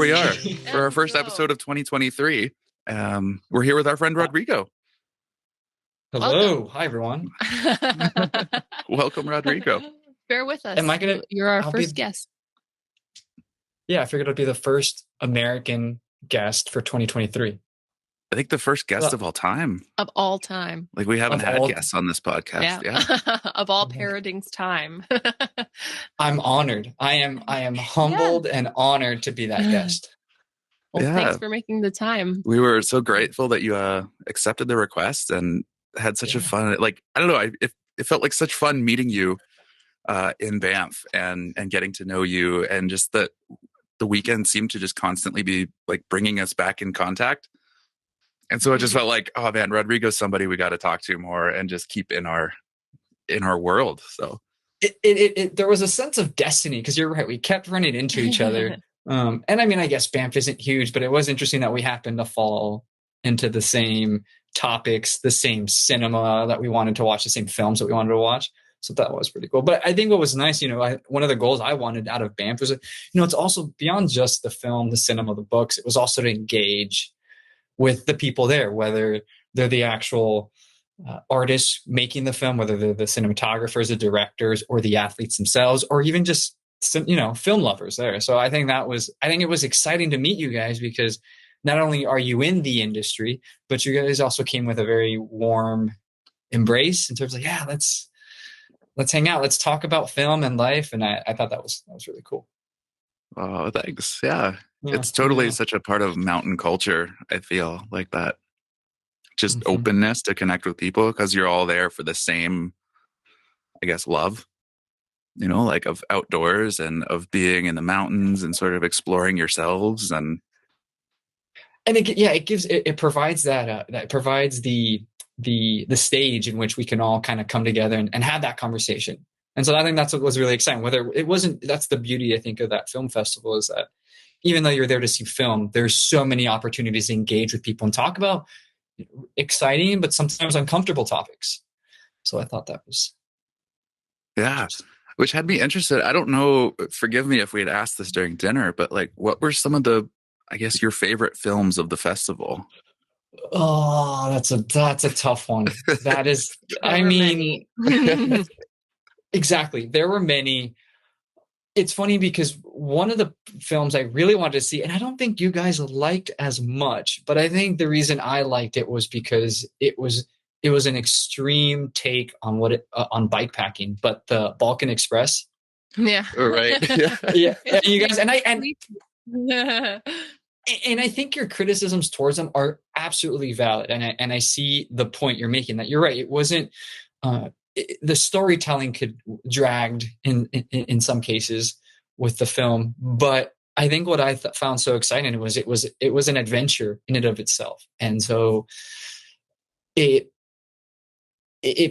we are And for our first episode of 2023. We're here with our friend Rodrigo. Hello. Welcome. Hi, everyone. Welcome, Rodrigo. Bear with us. Am I gonna? You're our I'll first guest. Yeah, I figured I'd be the first American guest for 2023. I think the first guest of all time. Of all time. Like we haven't had guests on this podcast. Yeah. Of all parenting's time. I'm honored. I am humbled and honored to be that guest. Well, thanks for making the time. We were so grateful that you accepted the request and had such a fun, like, I don't know, it felt like such fun meeting you in Banff and getting to know you, and just that the weekend seemed to just constantly be like bringing us back in contact. And so it just felt like, oh man, Rodrigo's somebody we got to talk to more and just keep in our world. So there was a sense of destiny, because you're right, we kept running into each other. And I mean, I guess Banff isn't huge, but it was interesting that we happened to fall into the same topics, the same cinema that we wanted to watch, the same films that we wanted to watch. So that was pretty cool. But I think what was nice, one of the goals I wanted out of Banff was, it's also beyond just the film, the cinema, the books. It was also to engage with the people there, whether they're the actual artists making the film, whether they're the cinematographers, the directors, or the athletes themselves, or even just film lovers there. So I think it was exciting to meet you guys, because not only are you in the industry, but you guys also came with a very warm embrace in terms of, let's hang out, let's talk about film and life. And I thought that was really cool. Oh, thanks. Yeah. It's totally such a part of mountain culture. I feel like that just openness to connect with people, because you're all there for the same, I guess, love, like of outdoors and of being in the mountains and sort of exploring yourselves. And it provides that provides the stage in which we can all kind of come together and have that conversation. And so I think that's what was really exciting. That's the beauty, I think, of that film festival, is that even though you're there to see film, there's so many opportunities to engage with people and talk about exciting, but sometimes uncomfortable topics. So I thought that was. Yeah. Which had me interested. I don't know, forgive me if we had asked this during dinner, but like, what were some of your favorite films of the festival? Oh, that's a tough one. That is, exactly. There were many. It's funny because one of the films I really wanted to see, and I don't think you guys liked as much, but I think the reason I liked it was because it was an extreme take on on bike packing, but the Balkan Express. Yeah. Right. Yeah. You guys, and I think your criticisms towards them are absolutely valid. And I see the point you're making, that you're right. It wasn't, the storytelling could dragged in some cases with the film, but I think what I found so exciting was it was an adventure in and of itself. And so it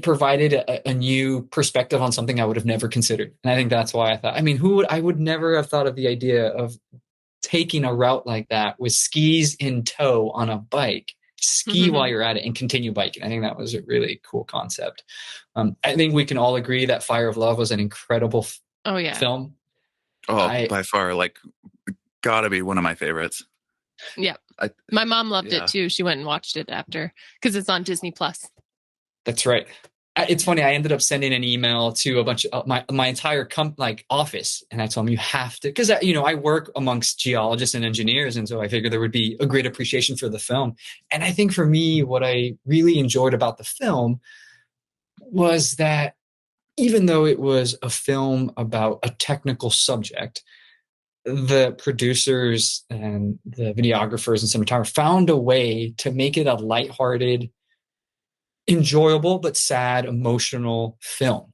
provided a new perspective on something I would have never considered. And I think that's why I thought, I would never have thought of the idea of taking a route like that with skis in tow on a bike, while you're at it and continue biking. I think that was a really cool concept. I think we can all agree that Fire of Love was an incredible film. Oh, by far, like, gotta be one of my favorites. Yeah. My mom loved it too. She went and watched it after, because it's on Disney Plus. That's right. It's funny. I ended up sending an email to a bunch of my entire office, and I told them, you have to, because I work amongst geologists and engineers, and so I figured there would be a great appreciation for the film. And I think for me, what I really enjoyed about the film was that even though it was a film about a technical subject, the producers and the videographers and cinematographers found a way to make it a lighthearted, enjoyable but sad, emotional film.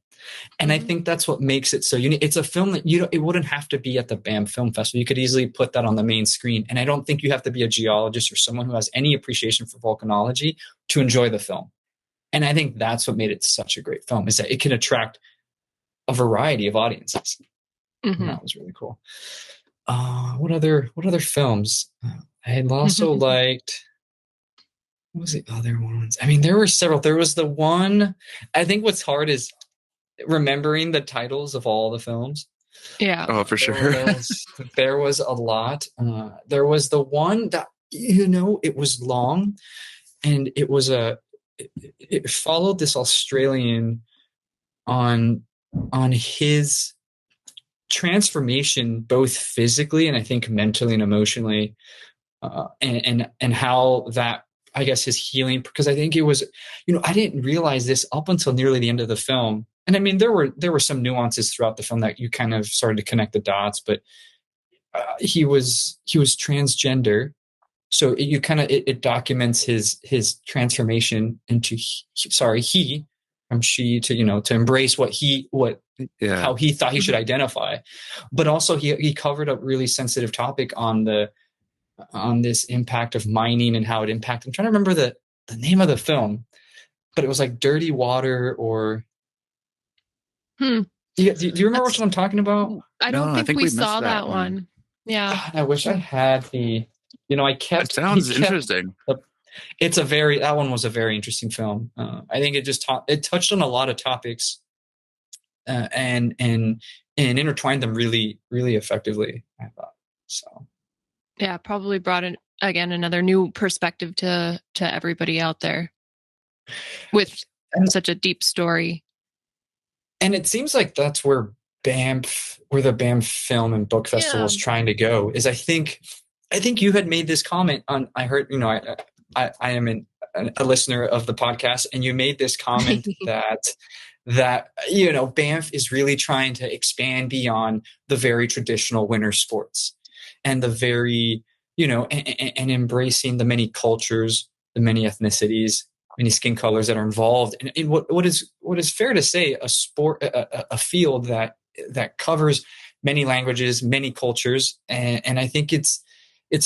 And I think that's what makes it so unique. It's a film that it wouldn't have to be at the Banff Film Festival. You could easily put that on the main screen. And I don't think you have to be a geologist or someone who has any appreciation for volcanology to enjoy the film. And I think that's what made it such a great film, is that it can attract a variety of audiences. And that was really cool. What other films? I had also liked. What was the other ones? There were several. There was the one. I think what's hard is remembering the titles of all the films. Yeah. Oh, for sure. There was a lot. There was the one that, it was long, and it followed this Australian on his transformation, both physically and I think mentally and emotionally, and how that, I guess, his healing, because I think it was, I didn't realize this up until nearly the end of the film. And I mean, there were some nuances throughout the film that you kind of started to connect the dots, but he was transgender. So it documents his transformation into, he from she to, to embrace how he thought he should identify. But also he covered a really sensitive topic on this impact of mining and how it impacted. I'm trying to remember the name of the film, but it was like Dirty Water or. Do you remember what I'm talking about? I don't think we saw that one. Yeah. I wish I had the. It sounds interesting. That one was a very interesting film. I think it touched on a lot of topics, and intertwined them really, really effectively, I thought. So. Yeah, probably brought in again another new perspective to everybody out there with such a deep story. And it seems like that's where the Banff Film and Book Festival is trying to go. Is I think you had made this comment on. I heard, I am a listener of the podcast, and you made this comment that Banff is really trying to expand beyond the very traditional winter sports. And the very, and embracing the many cultures, the many ethnicities, many skin colors that are involved in what is fair to say a sport, a field that covers many languages, many cultures, and I think it's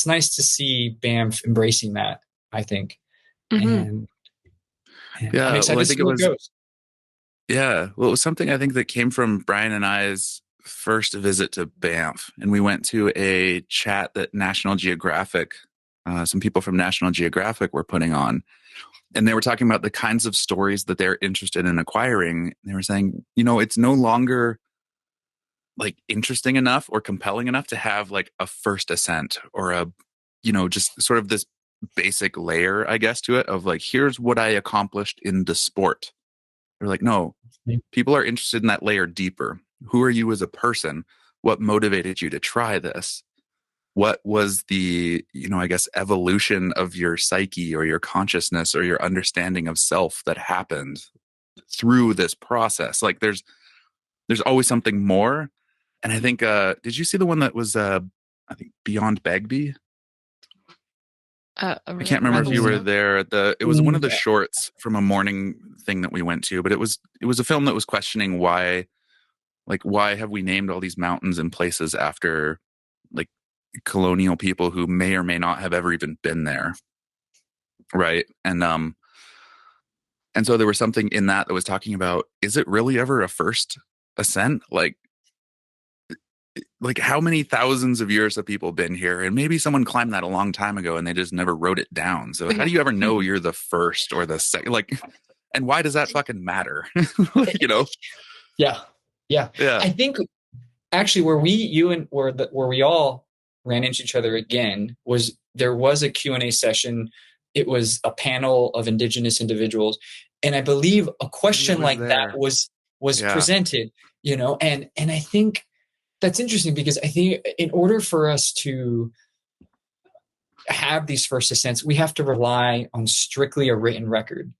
nice to see Banff embracing that. I think, and I'm excited to see where it goes. Yeah, well, it was something I think that came from Brian and I's first visit to Banff, and we went to a chat that National Geographic, some people from National Geographic were putting on, and they were talking about the kinds of stories that they're interested in acquiring. They were saying, it's no longer like interesting enough or compelling enough to have like a first ascent or a, just sort of this basic layer, I guess, to it of like, here's what I accomplished in the sport. They're like, no, people are interested in that layer deeper. Who are you as a person? What motivated you to try this? What was the, I guess, evolution of your psyche or your consciousness or your understanding of self that happened through this process? Like there's always something more. And I think, did you see the one that was, I think Beyond Bagby? I can't remember if you were there. It was one of the shorts from a morning thing that we went to, but it was a film that was questioning why have we named all these mountains and places after like colonial people who may or may not have ever even been there, right? And so there was something in that was talking about, is it really ever a first ascent? Like how many thousands of years have people been here? And maybe someone climbed that a long time ago and they just never wrote it down. So how do you ever know you're the first or the second? Like, and why does that fucking matter? Yeah. I think actually where we all ran into each other again was there was a Q&A session. It was a panel of Indigenous individuals. And I believe a question like that was presented, and I think that's interesting because I think in order for us to have these first ascents, we have to rely on strictly a written record.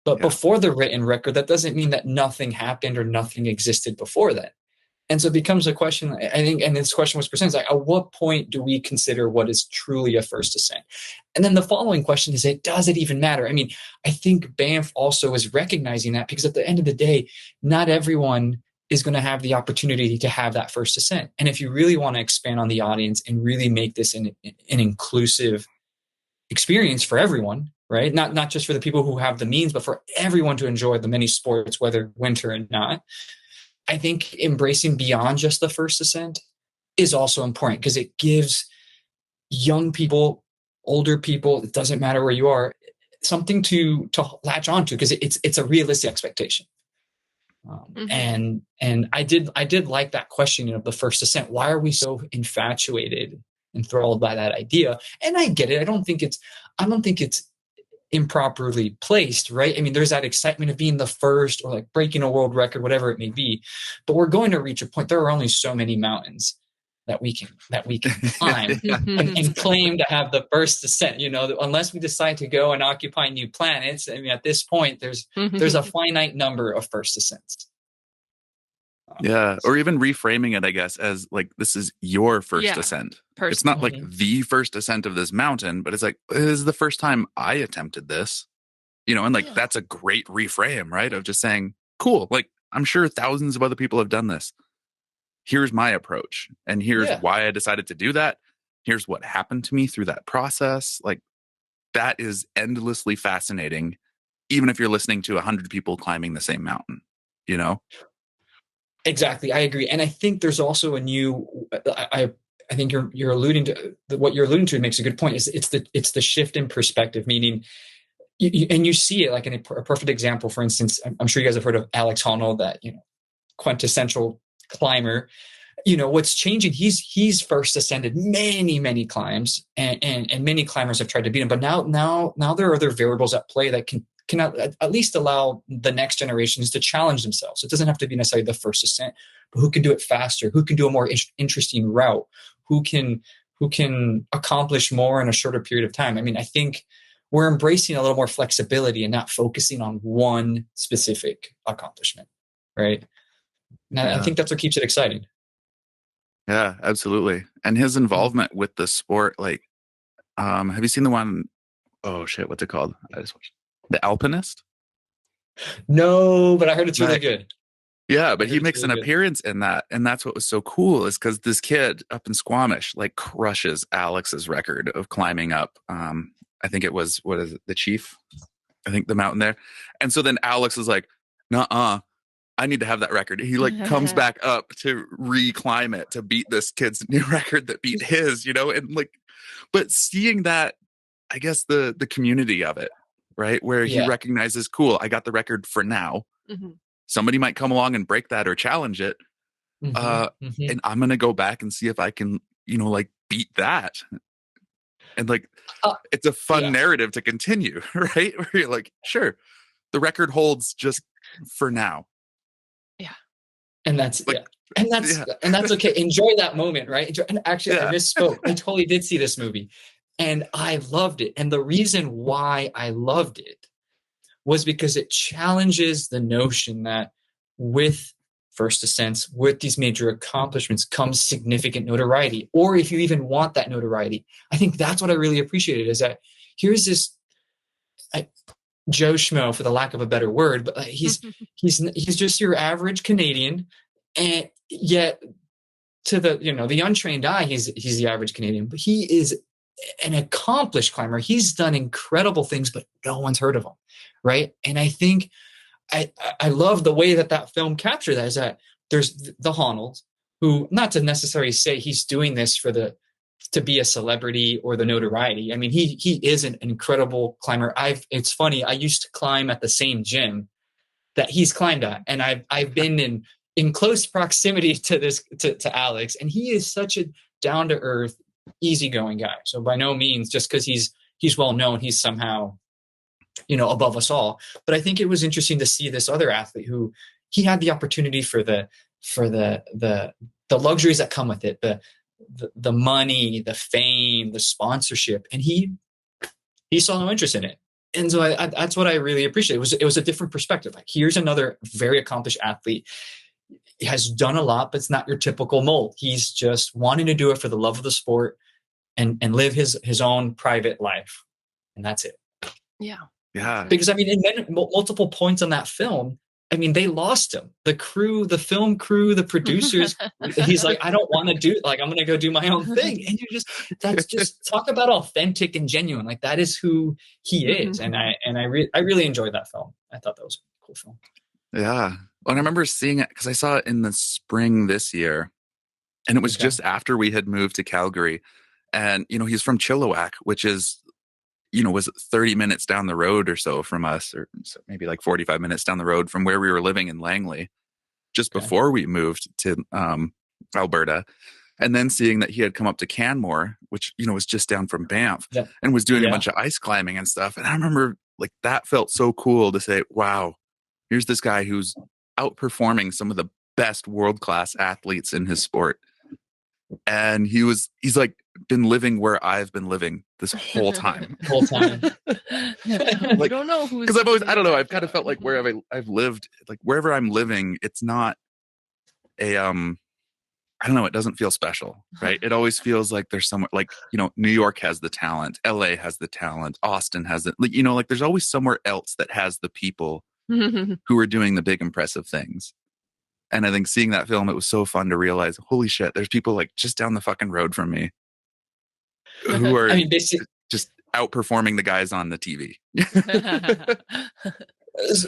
But before the written record, that doesn't mean that nothing happened or nothing existed before that. And so it becomes a question, I think, and this question was presented, like, at what point do we consider what is truly a first ascent? And then the following question is, does it even matter? I mean, I think Banff also is recognizing that because at the end of the day, not everyone is going to have the opportunity to have that first ascent. And if you really want to expand on the audience and really make this an inclusive experience for everyone, right? Not just for the people who have the means, but for everyone to enjoy the many sports, whether winter or not. I think embracing beyond just the first ascent is also important because it gives young people, older people, it doesn't matter where you are, something to latch onto because it's a realistic expectation. And I did like that question of the first ascent. Why are we so infatuated, enthralled by that idea? And I get it. I don't think it's improperly placed, right? I mean, there's that excitement of being the first or like breaking a world record, whatever it may be. But we're going to reach a point. There are only so many mountains that we can climb and claim to have the first ascent. Unless we decide to go and occupy new planets. I mean, at this point, there's a finite number of first ascents. Yeah, or even reframing it, I guess, as like, this is your first ascent. It's not like the first ascent of this mountain, but it's like, this is the first time I attempted this, and like, that's a great reframe, right? Of just saying, cool, like, I'm sure thousands of other people have done this. Here's my approach, and here's why I decided to do that. Here's what happened to me through that process. Like, that is endlessly fascinating, even if you're listening to 100 people climbing the same mountain, Exactly. I agree. And I think there's also a new, I think you're alluding to what you're alluding to makes a good point. It's the shift in perspective, meaning, and you see it like in a perfect example. For instance, I'm sure you guys have heard of Alex Honnold, that, quintessential climber. What's changing, he's first ascended many climbs, and many climbers have tried to beat him. But now there are other variables at play that can at least allow the next generations to challenge themselves. It doesn't have to be necessarily the first ascent, but who can do it faster? Who can do a more interesting route? Who can accomplish more in a shorter period of time? I mean, I think we're embracing a little more flexibility and not focusing on one specific accomplishment, right? And I think that's what keeps it exciting. Yeah, absolutely. And his involvement with the sport, like, have you seen the one, oh shit, what's it called? I just watched The Alpinist? No, but I heard it's really good. Yeah, but he makes an appearance in that. And that's what was so cool, is because this kid up in Squamish, like, crushes Alex's record of climbing up. I think it was, what is it? The Chief? I think the mountain there. And so then Alex is like, nuh-uh, I need to have that record. He like comes back up to reclimb it to beat this kid's new record that beat his, and like, but seeing that, I guess the community of it, right? Where he recognizes, cool, I got the record for now. Somebody might come along and break that or challenge it. And I'm going to go back and see if I can, like, beat that. And like, it's a fun narrative to continue, right? Where you're like, sure, the record holds just for now. Yeah. And that's, like, and that's okay. Enjoy that moment, right? And actually, I misspoke. I totally did see this movie and I loved it. And the reason why I loved it was because it challenges the notion that with first ascents, with these major accomplishments, comes significant notoriety. Or if you even want that notoriety, I think that's what I really appreciated, is that here's this Joe Schmo, for the lack of a better word, but he's just your average Canadian, and yet to the untrained eye, he's the average Canadian, but he is an accomplished climber. He's done incredible things, but no one's heard of him, right? And I think I love the way that film captured that, is that there's the Honnold, who, not to necessarily say he's doing this to be a celebrity or the notoriety. I mean, he is an incredible climber. It's funny, I used to climb at the same gym that he's climbed at, and I've been in close proximity to Alex, and he is such a down to earth, easygoing guy. So by no means, just because he's well known, he's somehow above us all. But I think it was interesting to see this other athlete who he had the opportunity for the luxuries that come with it, the money, the fame, the sponsorship, and he saw no interest in it. And so that's what I really appreciate. It was a different perspective. Like, here's another very accomplished athlete. He has done a lot, but it's not your typical mold. He's just wanting to do it for the love of the sport and live his own private life. And that's it. Yeah. Yeah. Because I mean, in multiple points on that film, I mean, they lost him. The crew, the film crew, the producers. He's like, I don't want to do, like, I'm going to go do my own thing. And that's just talk about authentic and genuine. Like, that is who he is. And I really enjoyed that film. I thought that was a cool film. Yeah. Well, I remember seeing it because I saw it in the spring this year, and it was just after we had moved to Calgary. And, he's from Chilliwack, which is was 30 minutes down the road or so from us, or maybe like 45 minutes down the road from where we were living in Langley, just before we moved to Alberta. And then seeing that he had come up to Canmore, which, was just down from Banff, and was doing a bunch of ice climbing and stuff. And I remember like that felt so cool to say, wow, here's this guy who's outperforming some of the best world-class athletes in his sport. And he's like been living where I've been living this whole time. Like, I don't know who's, because I don't know, I've kind of felt like wherever I've lived, like wherever I'm living, it's not a I don't know, it doesn't feel special, right? It always feels like there's somewhere, like, New York has the talent, LA has the talent, Austin has it, like there's always somewhere else that has the people who are doing the big impressive things. And I think seeing that film, it was so fun to realize, holy shit, there's people like just down the fucking road from me who are just outperforming the guys on the TV.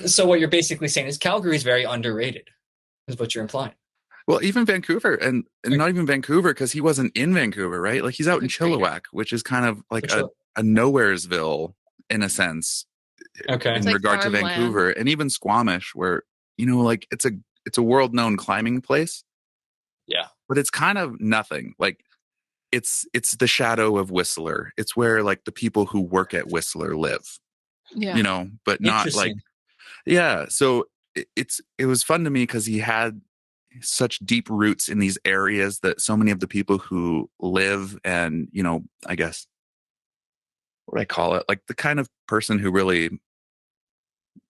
So what you're basically saying is Calgary is very underrated, is what you're implying. Well, even Vancouver, and not even Vancouver, because he wasn't in Vancouver, right? Like he's out in Chilliwack, which is kind of like a nowheresville in a sense, in like regard to Vancouver, and even Squamish, where like it's a world-known climbing place. Yeah, but it's kind of nothing. Like it's the shadow of Whistler. It's where like the people who work at Whistler live. Yeah, but not like So it was fun to me because he had such deep roots in these areas that so many of the people who live and, I guess, what do I call it? Like the kind of person who really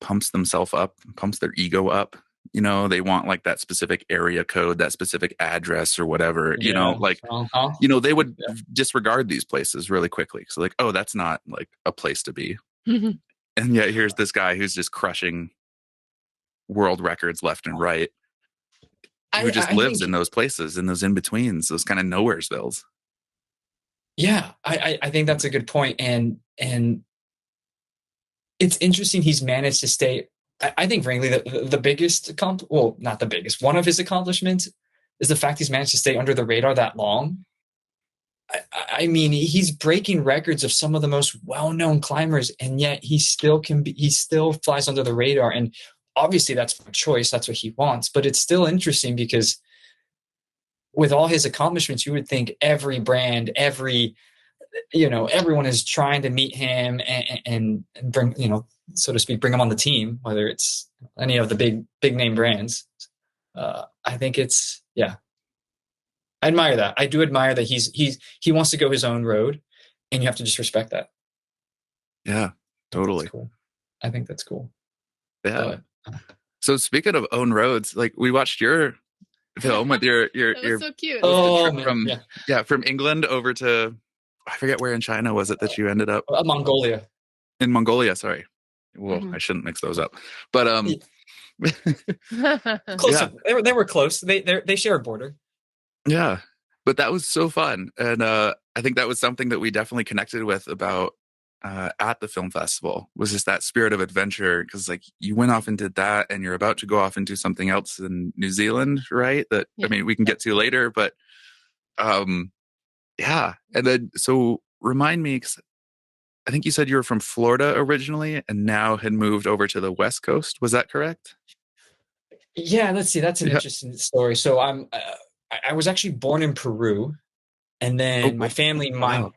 pumps themselves up, pumps their ego up. They want like that specific area code, that specific address or whatever, they would disregard these places really quickly. So like, oh, that's not like a place to be. And yet here's this guy who's just crushing world records left and right. Who just lives in those places, in those in-betweens, those kind of nowheresvilles. Yeah, I think that's a good point. And it's interesting he's managed to stay. I think, frankly, the biggest, not the biggest, one of his accomplishments is the fact he's managed to stay under the radar that long. I mean, he's breaking records of some of the most well-known climbers, and yet he still flies under the radar. And obviously that's a choice. That's what he wants. But it's still interesting because with all his accomplishments, you would think every brand, everyone is trying to meet him and bring, so to speak, bring him on the team, whether it's any of the big name brands. I think I admire that. I do admire that he wants to go his own road, and you have to just respect that. Yeah, totally. Cool. I think that's cool. Yeah. So speaking of own roads, like we watched your film with your so cute. From England over to, I forget where in China was it that you ended up? Mongolia. In Mongolia, sorry. Well, I shouldn't mix those up. But close. Yeah. They were close. They share a border. Yeah. But that was so fun. And I think that was something that we definitely connected with about at the film festival, was just that spirit of adventure. Because like you went off and did that, and you're about to go off and do something else in New Zealand, right? That I mean, we can get to later, but yeah. And then so remind me, because I think you said you were from Florida originally and now had moved over to the West Coast. Was that correct? Yeah, let's see. That's an interesting story. So I was actually born in Peru, and then my family, Wow.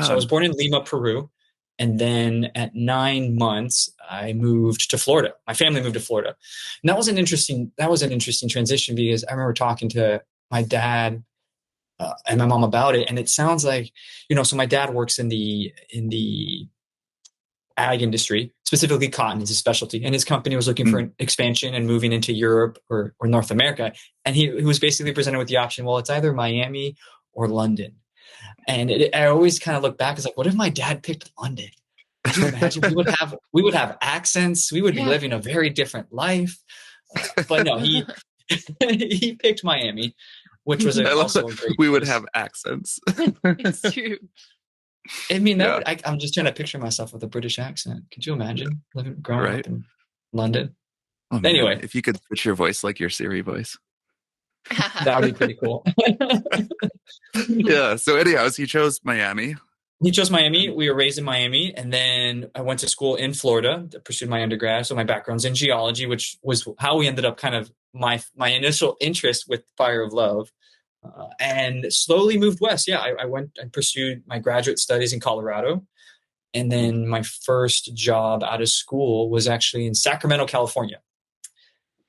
So I was born in Lima, Peru, and then at 9 months I moved to Florida. My family moved to Florida, and that was an interesting transition, because I remember talking to my dad and my mom about it, and it sounds like, so my dad works in the ag industry, specifically cotton is his specialty, and his company was looking for an expansion and moving into Europe or North America, and he was basically presented with the option, well, it's either Miami or London. And I always kind of look back, it's like, what if my dad picked London? Could you imagine? we would have accents, we would be living a very different life. But no, he picked Miami, which was also a great we would have accents. It's true. I mean, I'm just trying to picture myself with a British accent. Could you imagine growing up in London? Oh, anyway, if you could switch your voice like your Siri voice, that would be pretty cool. Yeah. So anyhow, he chose Miami. He chose Miami. We were raised in Miami, and then I went to school in Florida, pursued my undergrad. So my background's in geology, which was how we ended up kind of my initial interest with Fire of Love, and slowly moved west. Yeah, I went and pursued my graduate studies in Colorado, and then my first job out of school was actually in Sacramento, California,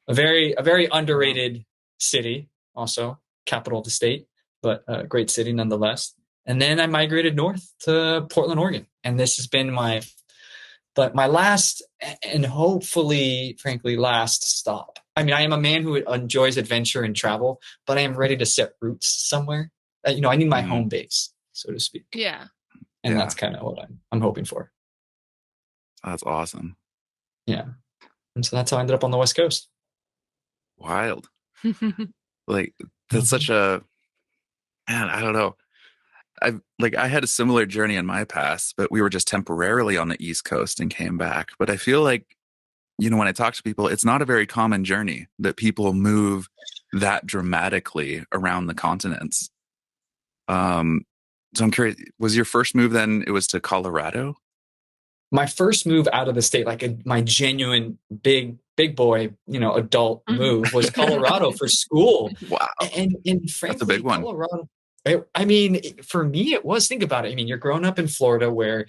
a very underrated city, also capital of the state, but a great city nonetheless. And then I migrated north to Portland, Oregon. And this has been my last and hopefully, frankly, last stop. I mean, I am a man who enjoys adventure and travel, but I am ready to set roots somewhere. I need my home base, so to speak. Yeah. And that's kind of what I'm hoping for. That's awesome. Yeah. And so that's how I ended up on the West Coast. Wild. Like, that's such a, man, I don't know. I had a similar journey in my past, but we were just temporarily on the East Coast and came back. But I feel like, when I talk to people, it's not a very common journey that people move that dramatically around the continents. So I'm curious, was your first move then, it was to Colorado? My first move out of the state, my genuine big boy, adult move was Colorado for school. Wow. And frankly, that's a big one. Colorado, I mean, for me, it was, think about it. I mean, you're growing up in Florida where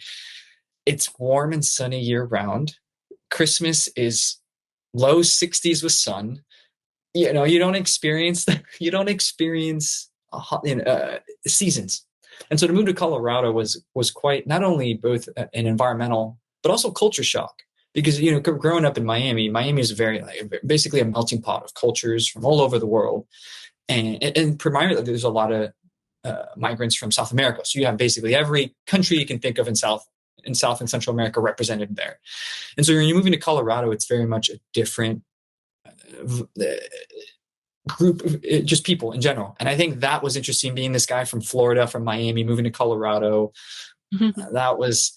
it's warm and sunny year round. Christmas is low 60s with sun. You don't experience seasons. And so to move to Colorado was quite, not only both an environmental, but also culture shock. Because, growing up in Miami is very, basically a melting pot of cultures from all over the world. And primarily there's a lot of migrants from South America. So you have basically every country you can think of in South and Central America represented there. And so when you move into Colorado, it's very much a different group of just people in general. And I think that was interesting, being this guy from Florida, from Miami, moving to Colorado. That was,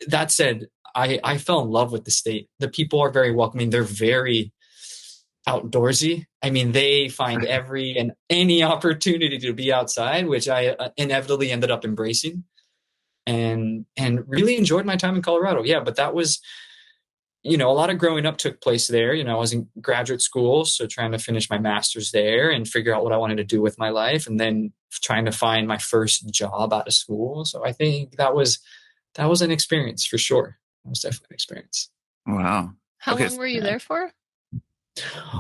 that said, I fell in love with the state. The people are very welcoming. They're very outdoorsy. I mean, they find every and any opportunity to be outside, which I inevitably ended up embracing, and really enjoyed my time in Colorado. Yeah, but that was, a lot of growing up took place there. I was in graduate school, so trying to finish my master's there and figure out what I wanted to do with my life, and then trying to find my first job out of school. So I think that was an experience for sure. It was definitely an experience. Wow. How long were you there for?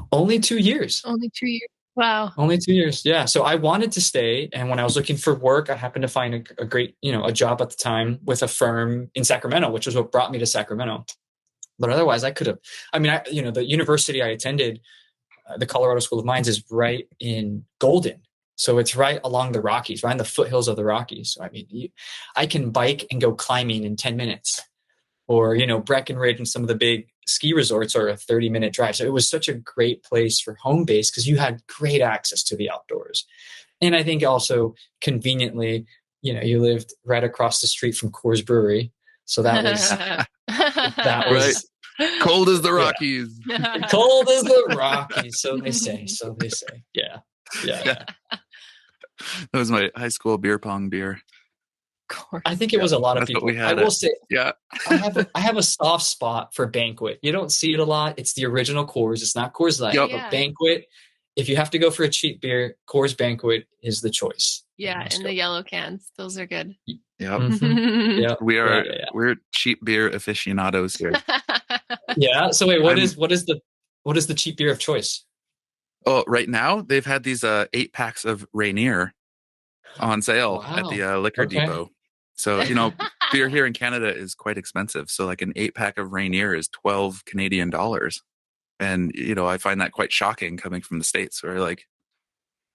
Only 2 years. Only 2 years. Wow. Only 2 years. Yeah. So I wanted to stay. And when I was looking for work, I happened to find a great, a job at the time with a firm in Sacramento, which was what brought me to Sacramento. But otherwise I could have, the university I attended, the Colorado School of Mines, is right in Golden. So it's right along the Rockies, right in the foothills of the Rockies. So, I mean, I can bike and go climbing in 10 minutes. Or, Breckenridge and some of the big ski resorts are a 30-minute drive. So it was such a great place for home base because you had great access to the outdoors. And I think also conveniently, you lived right across the street from Coors Brewery. So that was right. Cold as the Rockies. Yeah. Cold as the Rockies. So they say. Yeah. That was my high school beer pong beer. I think it was a lot of people. I will say, I have a soft spot for Banquet. You don't see it a lot. It's the original Coors. It's not Coors Light. But Banquet, if you have to go for a cheap beer, Coors Banquet is the choice. Yeah, in the yellow cans. Those are good. Yep. Mm-hmm. Yep. We're cheap beer aficionados here. Yeah. So wait, what is the cheap beer of choice? Oh, right now they've had these 8 packs of Rainier on sale at the liquor depot. So, beer here in Canada is quite expensive. So like an 8-pack of Rainier is 12 Canadian dollars. And, I find that quite shocking coming from the States, where I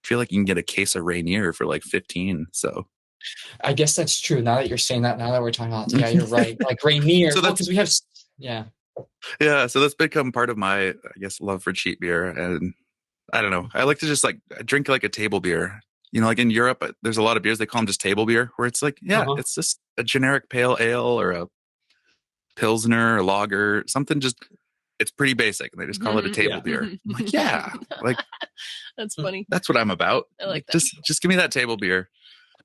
feel like you can get a case of Rainier for like 15. So I guess that's true. Now that you're saying that, now that we're talking about, you're right. Like Rainier, because we have, Yeah, so that's become part of my, I guess, love for cheap beer. And I don't know. I like to just drink like a table beer. Like in Europe, there's a lot of beers, they call them just table beer, where it's it's just a generic pale ale or a Pilsner or lager, something it's pretty basic. And they just call it a table beer. I'm like, that's funny. That's what I'm about. I like that. Just give me that table beer.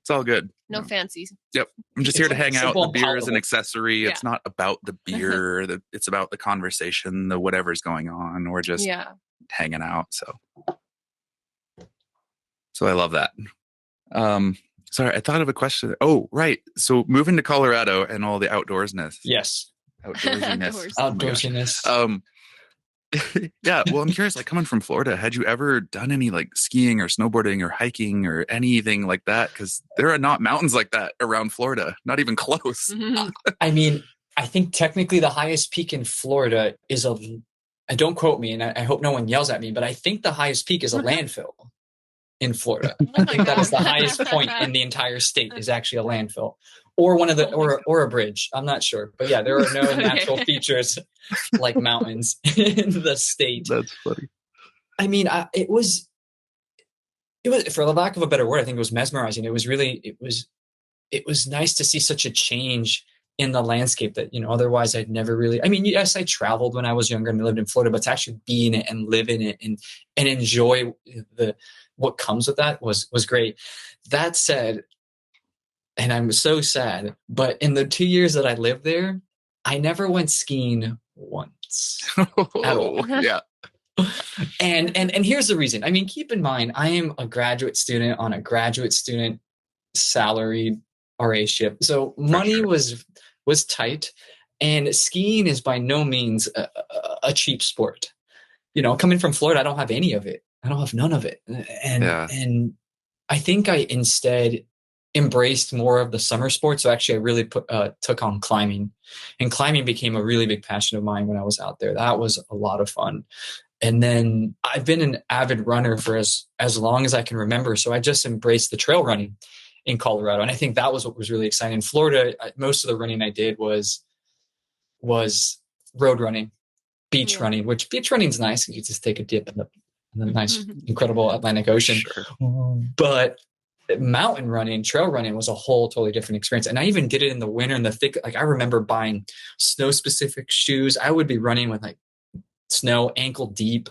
It's all good. No fancy. Yep. I'm just here to hang out. Simple The and beer is an palatable. accessory. Yeah. It's not about the beer. It's about the conversation, the whatever's going on. We're just hanging out. So I love that. Sorry, I thought of a question. Oh, right. So moving to Colorado and all the outdoorsness. Yes. Outdoorsiness. Outdoorsiness. Oh my gosh. Yeah. Well, I'm curious, like coming from Florida, had you ever done any like skiing or snowboarding or hiking or anything like that? Because there are not mountains like that around Florida, not even close. I mean, I think technically the highest peak in Florida is don't quote me, and I hope no one yells at me, but I think the highest peak is a landfill in Florida. I think that is the highest point in the entire state is actually a landfill. Or one of the or a bridge. I'm not sure. But yeah, there are no natural features like mountains in the state. That's funny. I mean, it was for the lack of a better word, I think it was mesmerizing. It was nice to see such a change in the landscape that, otherwise I'd never really, I mean, yes, I traveled when I was younger and lived in Florida, but to actually be in it and live in it and enjoy what comes with that was great. That said, and I'm so sad, but in the 2 years that I lived there, I never went skiing once at all. Yeah. And here's the reason. I mean, keep in mind, I am a graduate student on a graduate student salaried RA ship. So money was tight, and skiing is by no means a cheap sport. Coming from Florida, I don't have any of it. I don't have none of it. And I think I instead embraced more of the summer sports. So actually I really took on climbing, and climbing became a really big passion of mine when I was out there. That was a lot of fun. And then I've been an avid runner for as long as I can remember. So I just embraced the trail running in Colorado. And I think that was what was really exciting. In Florida, most of the running I did was road running, beach running, which beach running is nice. You just take a dip in the nice, incredible Atlantic Ocean. Sure. But mountain running, trail running was a whole totally different experience. And I even did it in the winter in the thick. Like I remember buying snow specific shoes. I would be running with like snow ankle deep.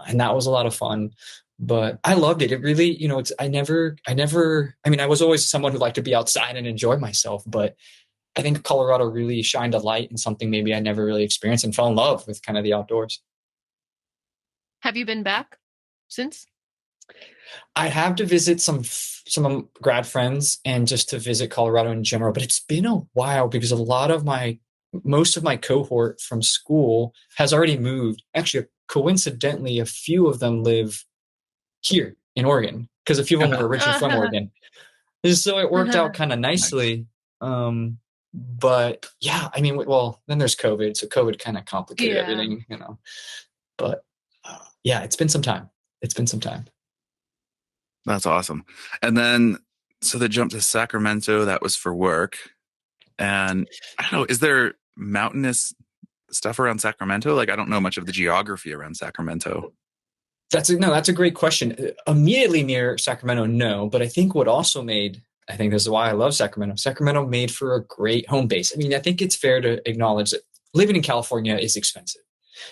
And that was a lot of fun. But I loved it. It really, I mean, I was always someone who liked to be outside and enjoy myself, but I think Colorado really shined a light in something maybe I never really experienced and fell in love with kind of the outdoors. Have you been back since? I have to visit some grad friends and just to visit Colorado in general, but it's been a while because most of my cohort from school has already moved. Actually, coincidentally, a few of them live here in Oregon because a few of them were originally from Oregon. So it worked out kind of nicely. Nice. But yeah, I mean, well, then there's COVID. So COVID kind of complicated everything, but yeah, it's been some time. That's awesome. And then, so the jump to Sacramento, that was for work. And I don't know, is there mountainous stuff around Sacramento? Like, I don't know much of the geography around Sacramento. That's a great question. Immediately near Sacramento, no. But I think this is why I love Sacramento. Sacramento made for a great home base. I mean, I think it's fair to acknowledge that living in California is expensive.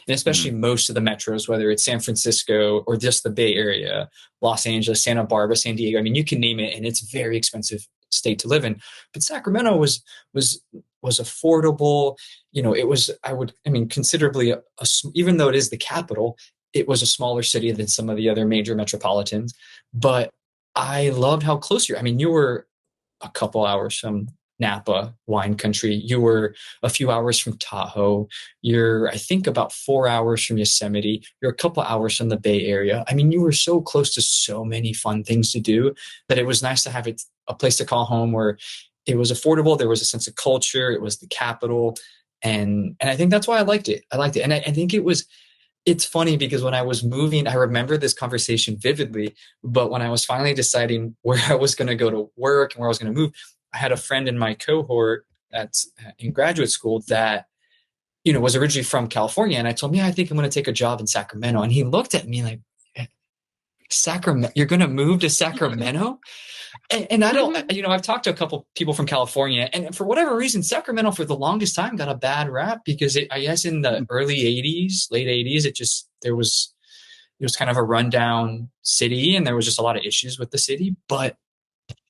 And especially most of the metros, whether it's San Francisco or just the Bay Area, Los Angeles, Santa Barbara, San Diego. I mean, you can name it, and it's a very expensive state to live in. But Sacramento was affordable. It was, considerably, even though it is the capital, it was a smaller city than some of the other major metropolitans. But I loved how close you were. I mean, you were a couple hours from Napa wine country. You were a few hours from Tahoe. You're, I think, about 4 hours from Yosemite. You're a couple hours from the Bay Area. I mean, you were so close to so many fun things to do that it was nice to have a place to call home where it was affordable. There was a sense of culture. It was the capital. And I think that's why I liked it. And I think it's funny because when I was moving, I remember this conversation vividly, but when I was finally deciding where I was going to go to work and where I was going to move, I had a friend in my cohort that's in graduate school that, was originally from California. And I told him, I think I'm going to take a job in Sacramento. And he looked at me like, Sacramento, you're going to move to Sacramento? And I don't, I've talked to a couple people from California, and for whatever reason, Sacramento for the longest time got a bad rap because I guess in the early 80s, late 80s, it was kind of a rundown city and there was just a lot of issues with the city. But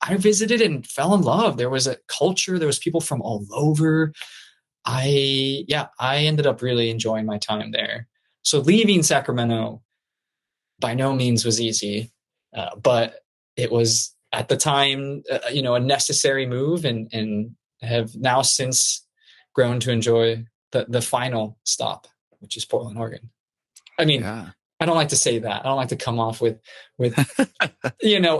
I visited and fell in love. There was a culture, there was people from all over. I ended up really enjoying my time there. So leaving Sacramento by no means was easy, but it was at the time, a necessary move, and have now since grown to enjoy the final stop, which is Portland, Oregon. I mean, Yeah. I don't like to say that. I don't like to come off with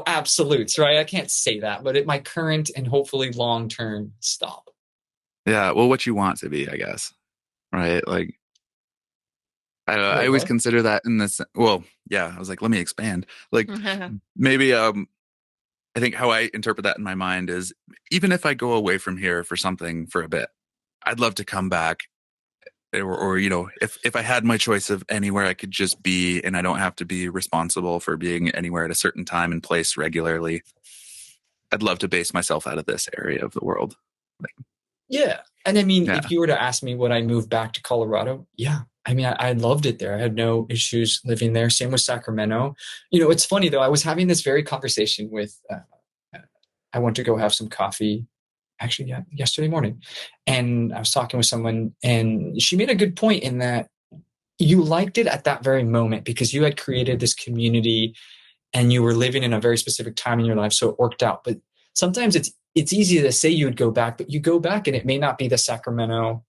absolutes, right? I can't say that, but my current and hopefully long-term stop. Yeah. Well, what you want to be, I guess. Right. Like, I don't know, I Wait, always what? consider that in this. Well, yeah, I was like, let me expand. Like maybe, I think how I interpret that in my mind is even if I go away from here for something for a bit, I'd love to come back or if I had my choice of anywhere I could just be and I don't have to be responsible for being anywhere at a certain time and place regularly, I'd love to base myself out of this area of the world. Like, Yeah. And I mean, yeah. if you were to ask me would I move back to Colorado? Yeah. I mean, I loved it there. I had no issues living there. Same with Sacramento. It's funny though. I was having this very conversation with, I went to go have some coffee actually, yeah, yesterday morning. And I was talking with someone and she made a good point in that you liked it at that very moment because you had created this community and you were living in a very specific time in your life. So it worked out. But sometimes it's easy to say you would go back, but you go back and it may not be the Sacramento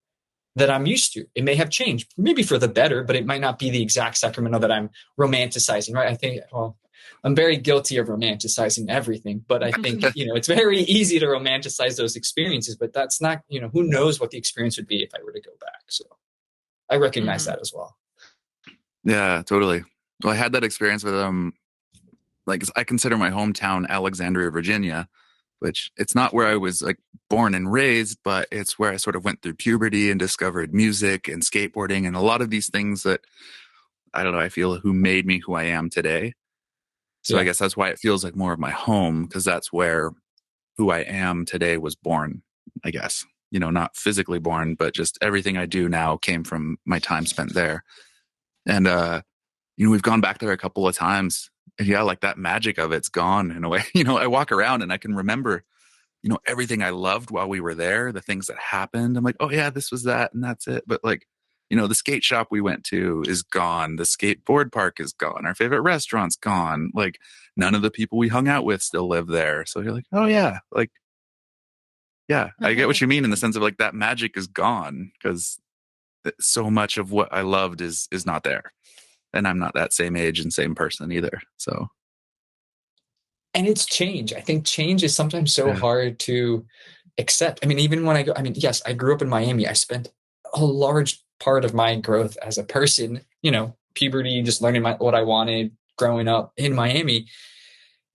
that I'm used to. It may have changed, maybe for the better, but it might not be the exact Sacramento that I'm romanticizing, right? I think, well, I'm very guilty of romanticizing everything, but I think, it's very easy to romanticize those experiences, but that's not, who knows what the experience would be if I were to go back. So I recognize that as well. Yeah, totally. Well, I had that experience with like I consider my hometown Alexandria, Virginia, which it's not where I was like born and raised, but it's where I sort of went through puberty and discovered music and skateboarding and a lot of these things that I don't know, I feel who made me who I am today. So I Yeah. guess that's why it feels like more of my home because that's where who I am today was born, I guess. Not physically born, but just everything I do now came from my time spent there. And we've gone back there a couple of times. And yeah, like that magic of it's gone in a way. I walk around and I can remember, everything I loved while we were there, the things that happened. I'm like, oh yeah, this was that and that's it. But like, the skate shop we went to is gone. The skateboard park is gone. Our favorite restaurant's gone. Like none of the people we hung out with still live there. So you're like, oh yeah, like, yeah, I get what you mean in the sense of like that magic is gone because so much of what I loved is not there. And I'm not that same age and same person either. So, And it's change. I think change is sometimes so yeah. hard to accept. I mean, even when yes, I grew up in Miami. I spent a large part of my growth as a person, puberty, just learning what I wanted growing up in Miami.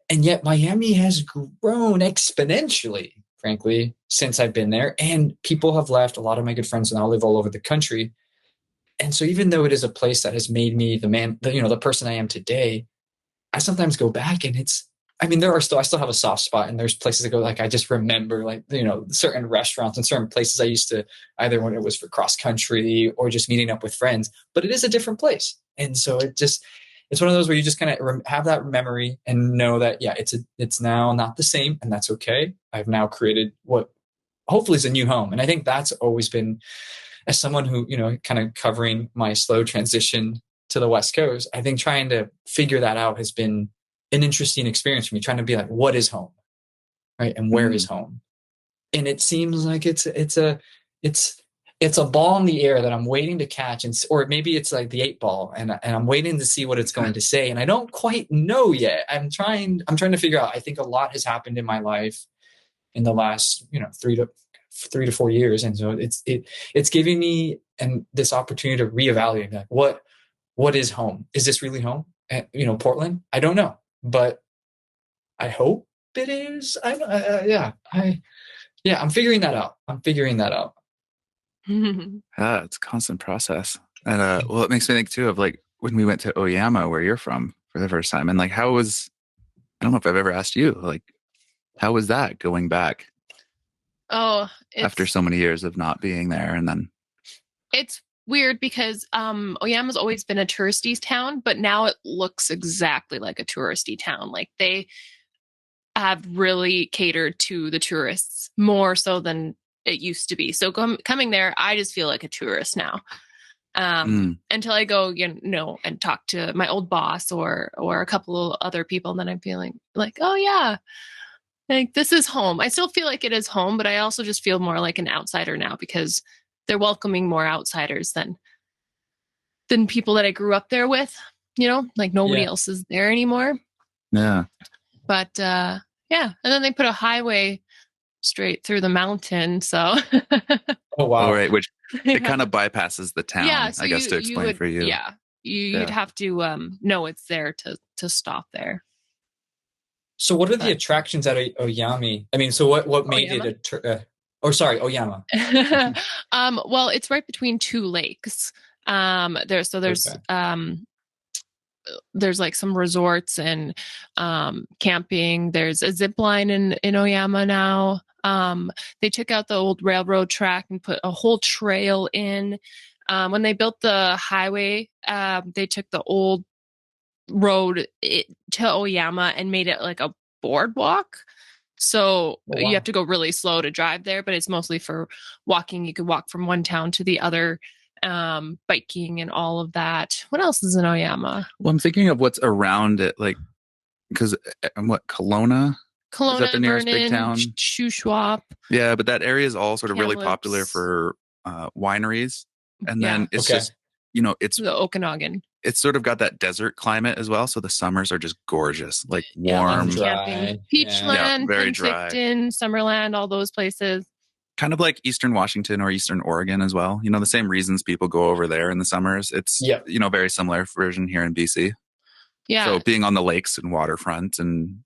And yet Miami has grown exponentially, frankly, since I've been there. And people have left. A lot of my good friends now live all over the country. And so even though it is a place that has made me the person I am today, I sometimes go back and I still have a soft spot and there's places to go. Like I just remember certain restaurants and certain places I used to either when it was for cross country or just meeting up with friends, but it is a different place. And so it's one of those where you just kind of have that memory and know that, yeah, it's now not the same and that's okay. I've now created what hopefully is a new home. And I think that's always been, as someone who, kind of covering my slow transition to the West Coast, I think trying to figure that out has been an interesting experience for me, trying to be like, what is home? Right. And where is home? And it seems like it's a ball in the air that I'm waiting to catch. Or maybe it's like the 8-ball and I'm waiting to see what it's going to say. And I don't quite know yet. I'm trying to figure out. I think a lot has happened in my life in the last, 3 to 4 years. And so it's giving me this opportunity to reevaluate like what is home? Is this really home? Portland? I don't know, but I hope it is. I'm figuring that out. Yeah, it's a constant process. And well, it makes me think too of like when we went to Oyama, where you're from, for the first time, and like I don't know if I've ever asked you, like, how was that going back after so many years of not being there? And then it's weird because Oyama's always been a touristy town, but now it looks exactly like a touristy town. Like have really catered to the tourists more so than it used to be. So coming there, I just feel like a tourist now. Until I go, and talk to my old boss or a couple of other people, and then I'm feeling like, oh yeah, like this is home. I still feel like it is home, but I also just feel more like an outsider now because they're welcoming more outsiders than people that I grew up there with, like nobody else is there anymore. Yeah. But yeah. And then they put a highway straight through the mountain. So oh wow. All right, which it kind of bypasses the town, yeah, so I guess, to explain for you. Yeah. You'd have to know it's there to stop there. So what are the attractions at Oyama? I mean, so what made Oyama? Oyama? Well, it's right between two lakes. There's like some resorts and camping. There's a zip line in Oyama now. They took out the old railroad track and put a whole trail in. When they built the highway, they took the old road to Oyama and made it like a boardwalk. So you have to go really slow to drive there, but it's mostly for walking. You could walk from one town to the other, biking and all of that. What else is in Oyama? Well, I'm thinking of what's around it, like, because Kelowna? Is that the nearest big town? Shuswap. Yeah, but that area is all sort of really popular for wineries. And then it's just, it's the Okanagan. It's sort of got that desert climate as well. So the summers are just gorgeous, like warm. Dry. Peachland, very dry. Penticton, Summerland, all those places. Kind of like Eastern Washington or Eastern Oregon as well. The same reasons people go over there in the summers. It's, very similar version here in BC. Yeah. So being on the lakes and waterfront and,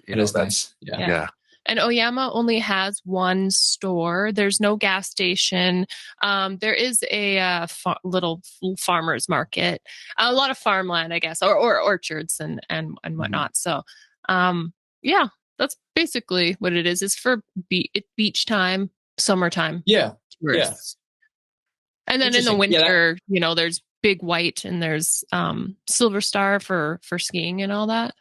it is nice. Yeah. And Oyama only has one store. There's no gas station. There is a little farmer's market, a lot of farmland, I guess, or orchards and whatnot. So, that's basically what it is. It's for beach time, summertime. Yeah. Tourists. Yeah. And then in the winter, there's Big White and there's Silver Star for skiing and all that.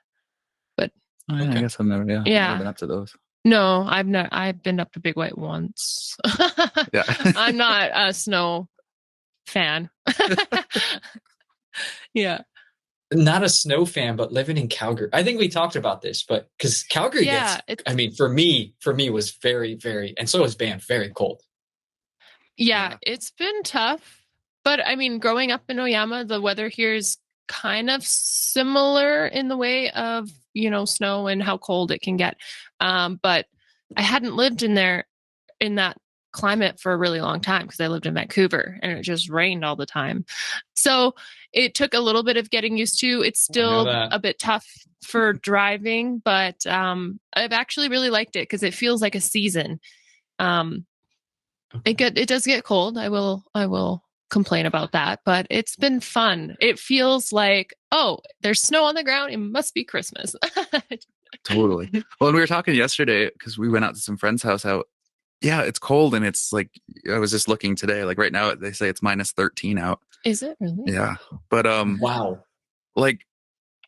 But I guess I've never been up to those. No, I've not. I've been up to Big White once. Yeah. I'm not a snow fan. Yeah. Not a snow fan, but living in Calgary. I think we talked about this, but because Calgary for me was very, very, and so is Banff, very cold. Yeah, it's been tough. But I mean, growing up in Oyama, the weather here is kind of similar in the way of, snow and how cold it can get. But I hadn't lived in that climate for a really long time because I lived in Vancouver and it just rained all the time. So it took a little bit of getting used to. It's still a bit tough for driving, but I've actually really liked it because it feels like a season. It does get cold. I will complain about that, but it's been fun. It feels like, oh, there's snow on the ground. It must be Christmas. Totally. Well, and we were talking yesterday because we went out to some friend's house out. Yeah, it's cold and it's like, I was just looking today, like right now they say it's -13 out. Is it really? Yeah. But wow. Like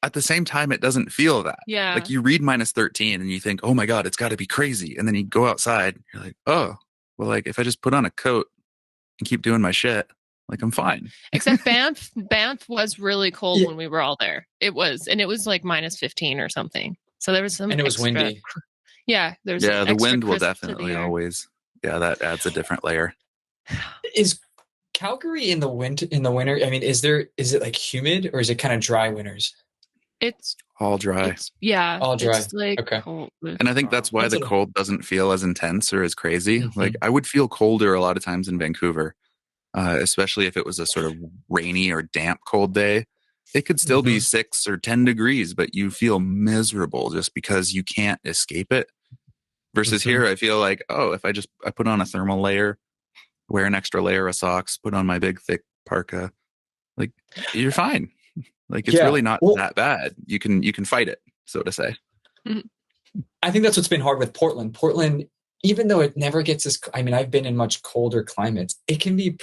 at the same time, it doesn't feel that. Yeah. Like you read -13 and you think, oh my God, it's got to be crazy. And then you go outside, you're like, oh, well, like if I just put on a coat and keep doing my shit, like I'm fine. Except Banff was really cold when we were all there. It was like -15 or something. So there was some, and it was windy. Yeah, there's the wind will definitely always. Yeah, that adds a different layer. Is Calgary in the winter? I mean, is it like humid or is it kind of dry winters? It's all dry. All dry. It's like okay. Cold. And I think that's why the cold doesn't feel as intense or as crazy. Mm-hmm. Like I would feel colder a lot of times in Vancouver. Especially if it was a sort of rainy or damp cold day. It could still be 6 or 10 degrees, but you feel miserable just because you can't escape it. Versus here, I feel like, oh, if I put on a thermal layer, wear an extra layer of socks, put on my big thick parka, like you're fine. Like it's really not that bad. You can fight it, so to say. I think that's what's been hard with Portland. Portland, even though it never gets I've been in much colder climates, it can be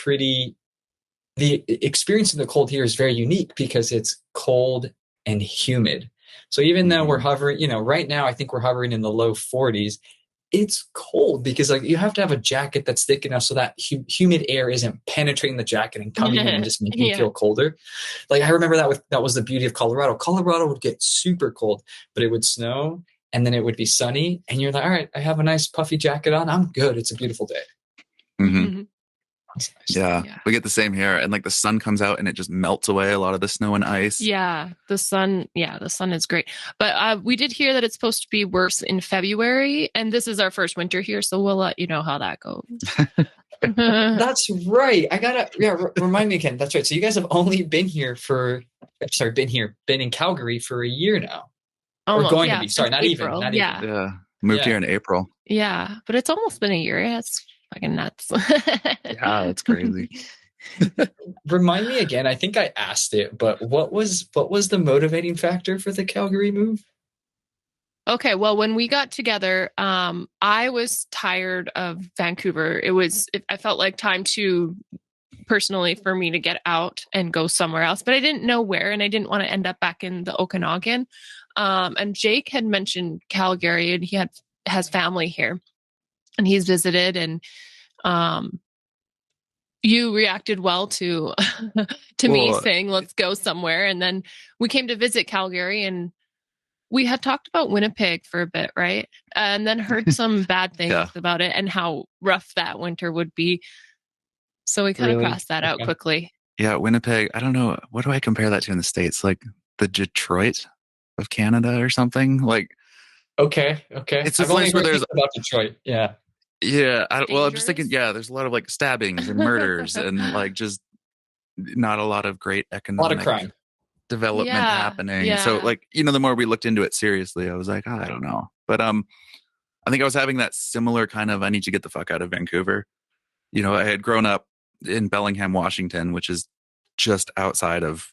the experience of the cold here is very unique because it's cold and humid. So even though we're hovering, right now I think we're hovering in the low 40s, it's cold because like you have to have a jacket that's thick enough so that humid air isn't penetrating the jacket and coming in and just making you feel colder. Like I remember that was the beauty of Colorado. Colorado would get super cold, but it would snow and then it would be sunny and you're like, all right, I have a nice puffy jacket on. I'm good. It's a beautiful day. Mm-hmm. Nice. Yeah, we get the same here, and like the sun comes out and it just melts away a lot of the snow and ice. Yeah, the sun is great. But we did hear that it's supposed to be worse in February, and this is our first winter here, so we'll let you know how that goes. That's right. Remind me again. That's right. So you guys have only been in Calgary for a year now. Almost, or going to be. Sorry, not April. even. Yeah. Moved here in April. Yeah, but it's almost been a year. Yeah, it's fucking nuts. Yeah, that's crazy. Remind me again. I think I asked it, but what was the motivating factor for the Calgary move? Okay, well, when we got together, I was tired of Vancouver. I felt like time to personally for me to get out and go somewhere else, but I didn't know where, and I didn't want to end up back in the Okanagan. And Jake had mentioned Calgary, and he has family here, and he's visited, and you reacted well to me saying, let's go somewhere. And then we came to visit Calgary, and we had talked about Winnipeg for a bit, right? And then heard some bad things about it and how rough that winter would be. So we kind of crossed that out quickly. Yeah, Winnipeg, I don't know. What do I compare that to in the States? Like the Detroit of Canada or something? Like, okay. It's a place where there's about Detroit. Yeah. Yeah. I'm just thinking, there's a lot of like stabbings and murders and like just not a lot of great economic a lot of crime development happening. Yeah. So like, the more we looked into it seriously, I was like, I don't know. But I think I was having that similar kind of, I need to get the fuck out of Vancouver. I had grown up in Bellingham, Washington, which is just outside of,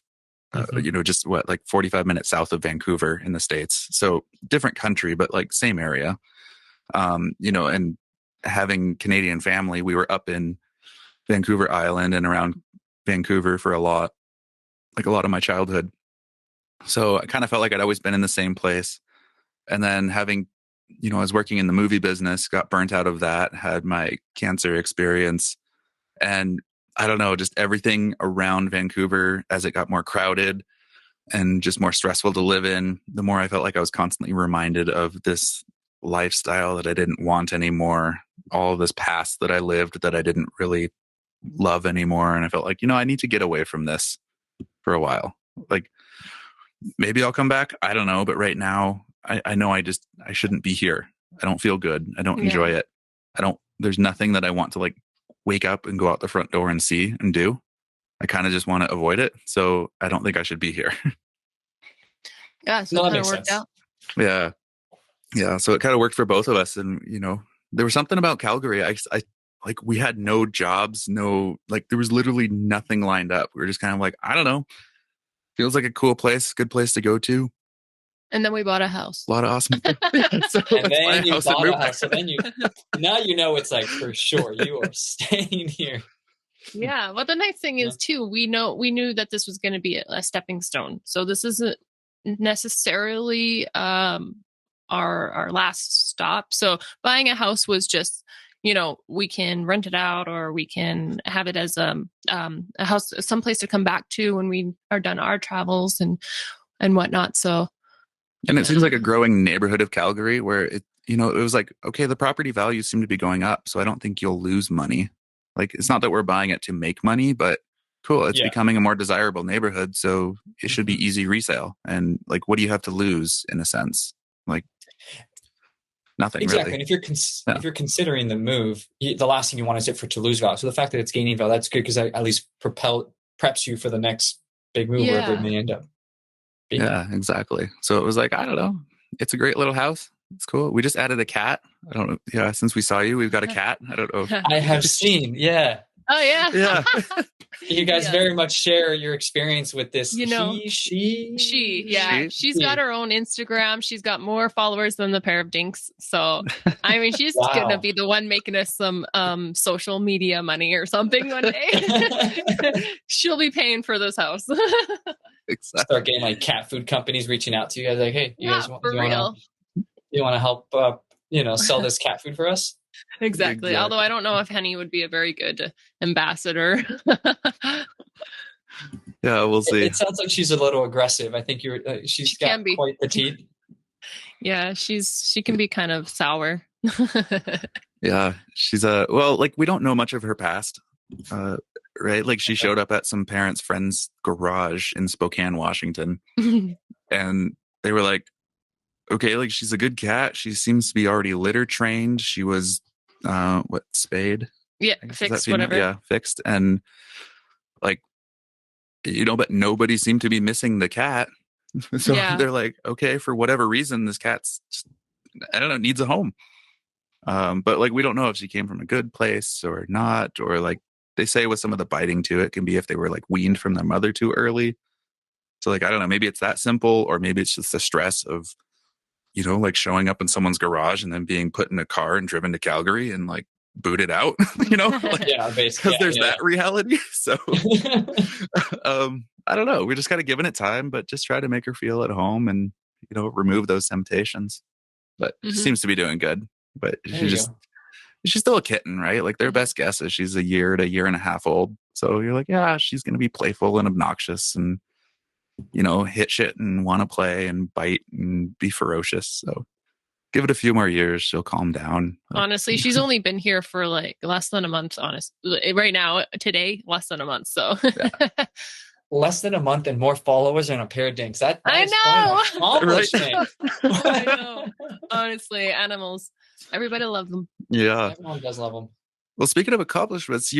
just 45 minutes south of Vancouver in the States. So different country, but like same area. And having Canadian family, we were up in Vancouver Island and around Vancouver for a lot of my childhood. So I kind of felt like I'd always been in the same place. And then having, I was working in the movie business, got burnt out of that, had my cancer experience. And I don't know, just everything around Vancouver as it got more crowded and just more stressful to live in, the more I felt like I was constantly reminded of this lifestyle that I didn't want anymore, all of this past that I lived that I didn't really love anymore. And I felt like, I need to get away from this for a while. Like maybe I'll come back. I don't know. But right now I know I shouldn't be here. I don't feel good. I don't enjoy it. There's nothing that I want to like wake up and go out the front door and see and do. I kind of just want to avoid it. So I don't think I should be here. Yeah. So that makes sense. Out. Yeah. Yeah. So it kind of worked for both of us. And, there was something about Calgary. I like we had no jobs, there was literally nothing lined up. We were just kind of like, I don't know. Feels like a cool place, good place to go to. And then we bought a house. A lot of awesome. And then you bought a house. And then now it's like for sure you are staying here. Yeah. Well, the nice thing is too, we knew that this was going to be a stepping stone. So this isn't necessarily our last stop. So buying a house was just, we can rent it out or we can have it as a house, someplace to come back to when we are done our travels and whatnot. So. And it seems like a growing neighborhood of Calgary where it was like, okay, the property values seem to be going up. So I don't think you'll lose money. Like, it's not that we're buying it to make money, but cool. It's becoming a more desirable neighborhood. So it should be easy resale. And like, what do you have to lose in a sense? Like nothing exactly. really. And if you're considering the move, the last thing you want is it for to lose value. So the fact that it's gaining value, that's good because that at least preps you for the next big move wherever it may end up. Yeah, exactly. So it was like, I don't know. It's a great little house. It's cool. We just added a cat. I don't know. Yeah, since we saw you, we've got a cat. I don't know. I have seen. Yeah. Oh, yeah. Yeah. You guys very much share your experience with this. She. She's got her own Instagram. She's got more followers than the pair of Dinks. So, I mean, she's going to be the one making us some social media money or something one day. She'll be paying for this house. Exactly. Start getting like cat food companies reaching out to you guys like, hey, you Yeah, guys for real. you want to help, sell this cat food for us? Exactly. Although I don't know if Henny would be a very good ambassador. Yeah, we'll see. It sounds like she's a little aggressive. I think she's She got can be. quite the teeth. Yeah, she can be kind of sour. Yeah, she's well, like we don't know much of her past, right? Like she showed up at some parents' friend's garage in Spokane, Washington, and they were like, "Okay, like she's a good cat. She seems to be already litter trained. She was, spayed? Yeah, I guess, is that fixed, female? whatever. Yeah, fixed, and like but nobody seemed to be missing the cat. So Yeah. they're like, okay, for whatever reason, this cat's just, I don't know, needs a home. But like we don't know if she came from a good place or not, or like they say with some of the biting too, it can be if they were like weaned from their mother too early. So like I don't know, maybe it's that simple, or maybe it's just the stress of, like showing up in someone's garage and then being put in a car and driven to Calgary and like booted out, like, Yeah, basically. because there's that reality. So I don't know. We just kind of giving it time, but just try to make her feel at home and remove those temptations. But she seems to be doing good. But she's still a kitten, right? Like their best guess is she's a year to a year and a half old. So you're like, yeah, she's going to be playful and obnoxious and hit shit and want to play and bite and be ferocious. So give it a few more years, she'll calm down. Honestly, she's only been here for like less than a month. Right now, today, less than a month. So Yeah. Less than a month and more followers and a pair of dinks. That I is quite an know. accomplishment. I know. Honestly, animals. Everybody loves them. Yeah. Everyone does love them. Well, speaking of accomplishments,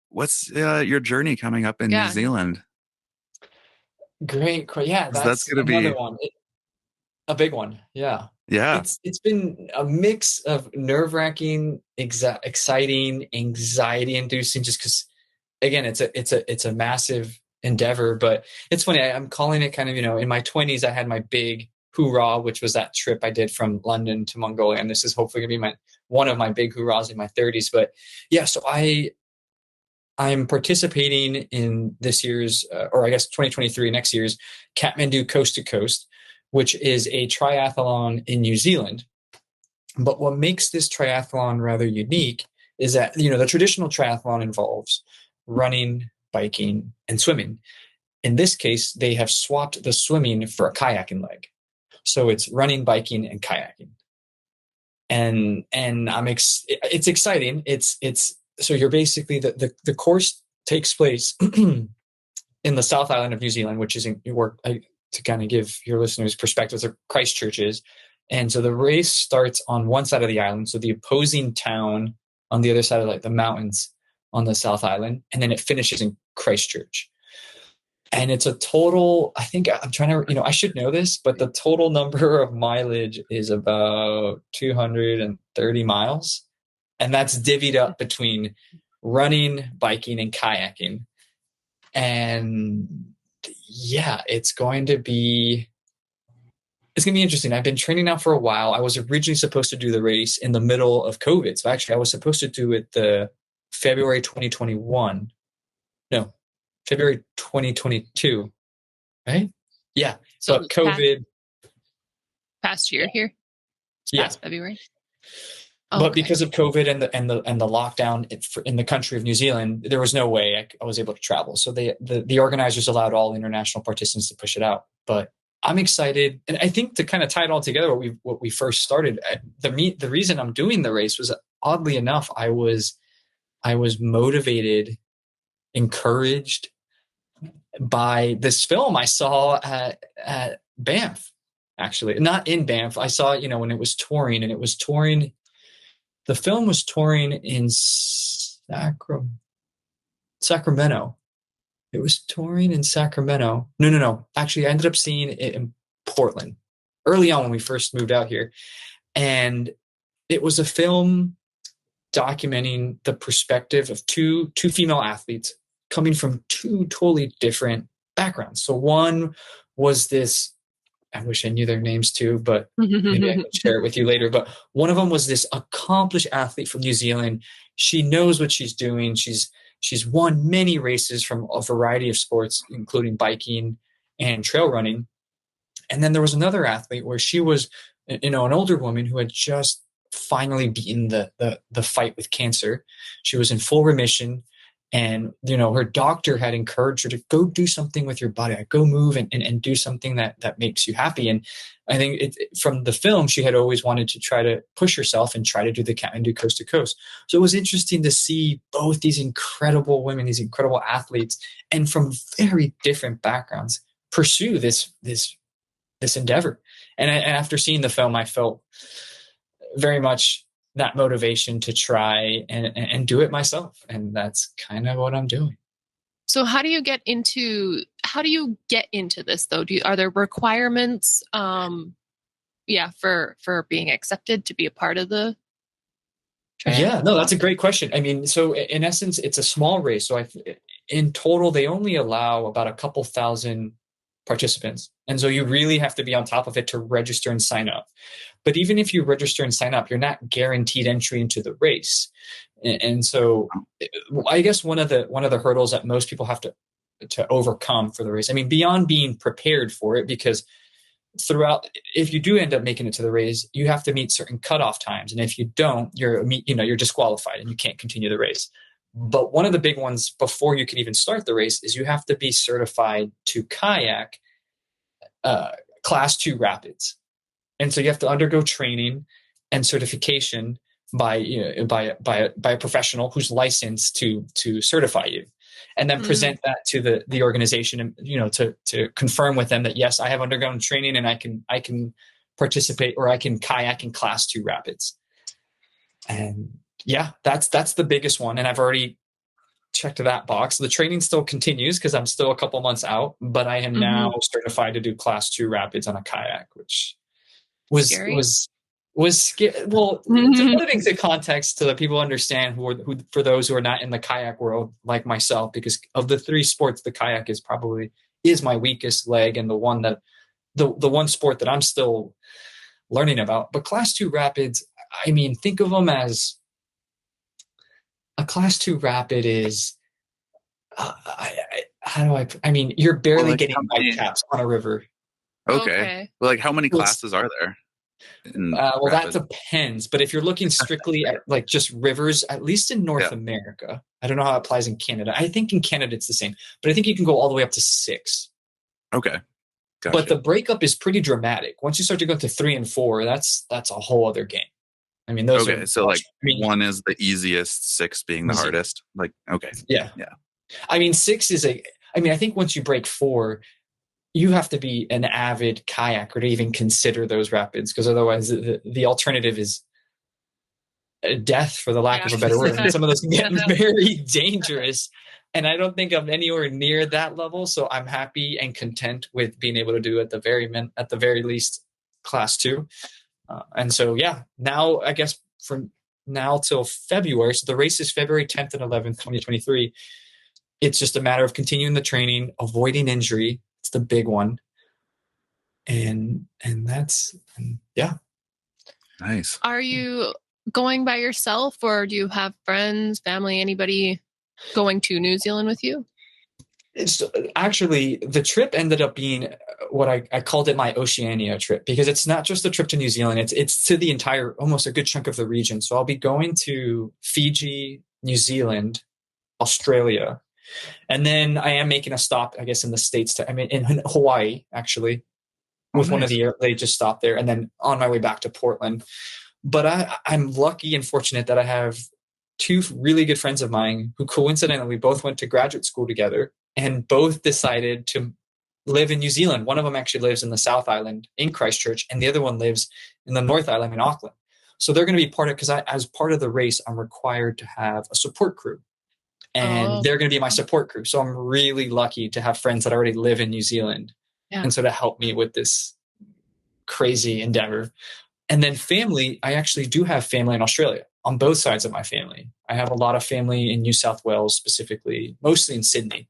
what's your journey coming up in New Zealand? Great. Yeah, that's going to be another one. A big one. Yeah. Yeah. It's been a mix of nerve-wracking, exciting, anxiety-inducing, just because, again, it's a massive endeavor. But it's funny. I'm calling it kind of, in my 20s, I had my big hoorah, which was that trip I did from London to Mongolia, and this is hopefully gonna be one of my big hoorahs in my 30s. But yeah, so I'm participating in this year's, or I guess 2023, next year's Kathmandu Coast to Coast, which is a triathlon in New Zealand. But what makes this triathlon rather unique is that, the traditional triathlon involves running, biking, and swimming. In this case, they have swapped the swimming for a kayaking leg. So it's running, biking, and kayaking. And it's exciting. It's so you're basically the course takes place in the South Island of New Zealand, which is to kind of give your listeners perspective, where Christchurch is. And so the race starts on one side of the island, so the opposing town on the other side of like the mountains on the South Island, and then it finishes in Christchurch. And it's a total, I think I'm trying to, I should know this, but the total number of mileage is about 230 miles. And that's divvied up between running, biking, and kayaking. And yeah, it's going to be interesting. I've been training now for a while. I was originally supposed to do the race in the middle of COVID. So actually I was supposed to do it the February 2021. No, February 2022, right? Yeah. So COVID. Past year here. Past February. But because of COVID and the lockdown in the country of New Zealand, there was no way I was able to travel. So the organizers allowed all international participants to push it out. But I'm excited, and I think to kind of tie it all together, what we first started, the reason I'm doing the race was, oddly enough, I was motivated, encouraged by this film I saw at Banff. Actually, not in Banff. I saw it, when it was touring, and it was touring. The film was touring in Sacramento. It was touring in Sacramento. No. Actually, I ended up seeing it in Portland early on when we first moved out here. And it was a film documenting the perspective of two female athletes coming from two totally different backgrounds. So one was this, I wish I knew their names too, but maybe I can share it with you later. But one of them was this accomplished athlete from New Zealand. She knows what she's doing. She's won many races from a variety of sports, including biking and trail running. And then there was another athlete where she was, an older woman who had just finally beaten the fight with cancer. She was in full remission. And, her doctor had encouraged her to go do something with your body, go move and do something that makes you happy. And I think from the film, she had always wanted to try to push herself and try to do the Kathmandu Coast to Coast. So it was interesting to see both these incredible women, these incredible athletes, and from very different backgrounds pursue this endeavor. And after seeing the film, I felt very much that motivation to try and do it myself. And that's kind of what I'm doing. So how do you get into this though? Are there requirements, for being accepted to be a part of the triathlon? Yeah, no, that's a great question. I mean, so in essence, it's a small race. So in total, they only allow about a couple thousand participants. And so you really have to be on top of it to register and sign up. But even if you register and sign up, you're not guaranteed entry into the race. And so I guess one of the hurdles that most people have to overcome for the race, I mean, beyond being prepared for it, because if you do end up making it to the race, you have to meet certain cutoff times. And if you don't, you're disqualified and you can't continue the race. But one of the big ones before you can even start the race is you have to be certified to kayak class 2 rapids. And so you have to undergo training and certification by a professional who's licensed to certify you, and then present that to the organization, and to confirm with them that yes, I have undergone training and I can participate, or I can kayak in class 2 rapids. And yeah, that's the biggest one, and I've already checked that box. The training still continues because I'm still a couple months out, but I am now certified to do class 2 rapids on a kayak, which was scary. Well, to put it into context so that people understand who for those who are not in the kayak world like myself, because of the 3 sports, the kayak is my weakest leg, and the one sport that I'm still learning about. But class 2 rapids, I mean, think of them as a class 2 rapid is you're barely getting whitecaps on a river. Okay. Well, like how many classes are there? Well, that depends. But if you're looking strictly at like just rivers, at least in North America, I don't know how it applies in Canada. I think in Canada it's the same, but I think you can go all the way up to 6. Okay. Gotcha. But the breakup is pretty dramatic. Once you start to go to 3 and 4, that's a whole other game. I mean, those are so like 1 is the easiest, 6 being the hardest. Like, okay. Yeah. I mean, 6 is I think once you break 4, you have to be an avid kayaker to even consider those rapids, because otherwise the alternative is death, for the lack of a better word. And some of those can get very dangerous. And I don't think I'm anywhere near that level. So I'm happy and content with being able to do at the very least class 2. And so, now I guess from now till February, so the race is February 10th and 11th, 2023. It's just a matter of continuing the training, avoiding injury. It's the big one. And that's. Nice. Are you going by yourself, or do you have friends, family, anybody going to New Zealand with you? It's actually, the trip ended up being what I called it my Oceania trip, because it's not just a trip to New Zealand. It's to the entire, almost a good chunk of the region. So I'll be going to Fiji, New Zealand, Australia. And then I am making a stop, I guess, in the States in Hawaii, actually, with one of they just stopped there, and then on my way back to Portland. But I'm lucky and fortunate that I have 2 really good friends of mine who coincidentally both went to graduate school together and both decided to live in New Zealand. One of them actually lives in the South Island in Christchurch, and the other one lives in the North Island in Auckland. So they're going to be part of, because as part of the race, I'm required to have a support crew. And they're going to be my support crew. So I'm really lucky to have friends that already live in New Zealand. Yeah. And so to help me with this crazy endeavor. And then family, I actually do have family in Australia on both sides of my family. I have a lot of family in New South Wales, specifically, mostly in Sydney.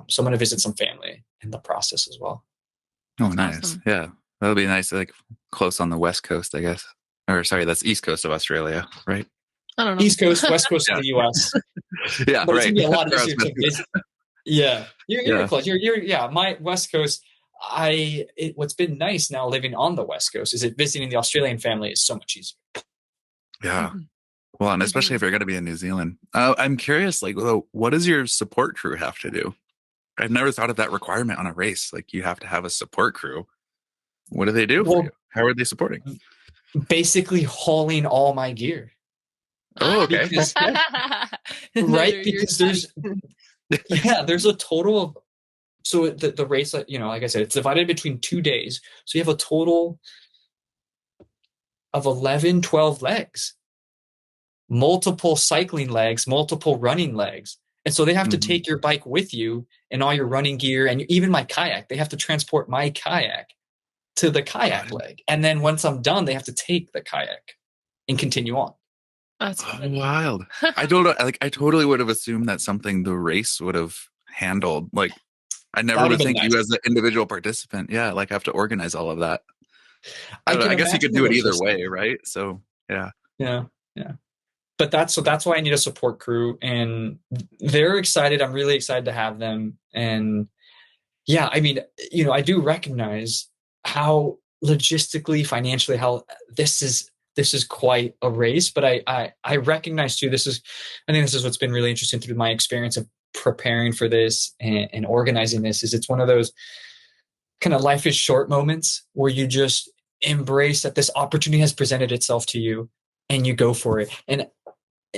So I'm going to visit some family in the process as well. Oh, nice. Awesome. Yeah. That'll be nice. Like close on the West Coast, I guess. Or sorry, that's East Coast of Australia, right? I don't know. East Coast, West Coast of the U.S. Yeah, but right. It's going to be a lot easier to visit. Yeah, you're Yeah. close. Yeah. My West Coast. What's been nice now living on the West Coast is that visiting the Australian family is so much easier. Yeah. Mhm. Well, and especially if you're going to be in New Zealand. I'm curious, like, what does your support crew have to do? I've never thought of that requirement on a race. Like, you have to have a support crew. What do they do for you? Well, How are they supporting? basically hauling all my gear. Oh, okay. Because right, You're because there's a total of so the race, like I said, it's divided between 2 days. So you have a total of 11, 12 legs, multiple cycling legs, multiple running legs. And so they have to Mhm. take your bike with you and all your running gear and even my kayak. They have to transport my kayak to the kayak leg. And then once I'm done, they have to take the kayak and continue on. That's Oh, fun. wild. I don't know. Like, I totally would have assumed that's something the race would have handled. Like, I That never would have would been think you nice. as an individual participant, yeah, like have to organize all of that. I I don't know. can I guess you imagine could the do it either logistics. way, right? So, yeah. Yeah. Yeah. But that's why I need a support crew, and they're excited. I'm really excited to have them. And yeah, I mean, I do recognize how logistically, financially, how this is quite a race. But I recognize too, I think this is what's been really interesting through my experience of preparing for this and organizing this, is it's one of those kind of life is short moments where you just embrace that this opportunity has presented itself to you and you go for it.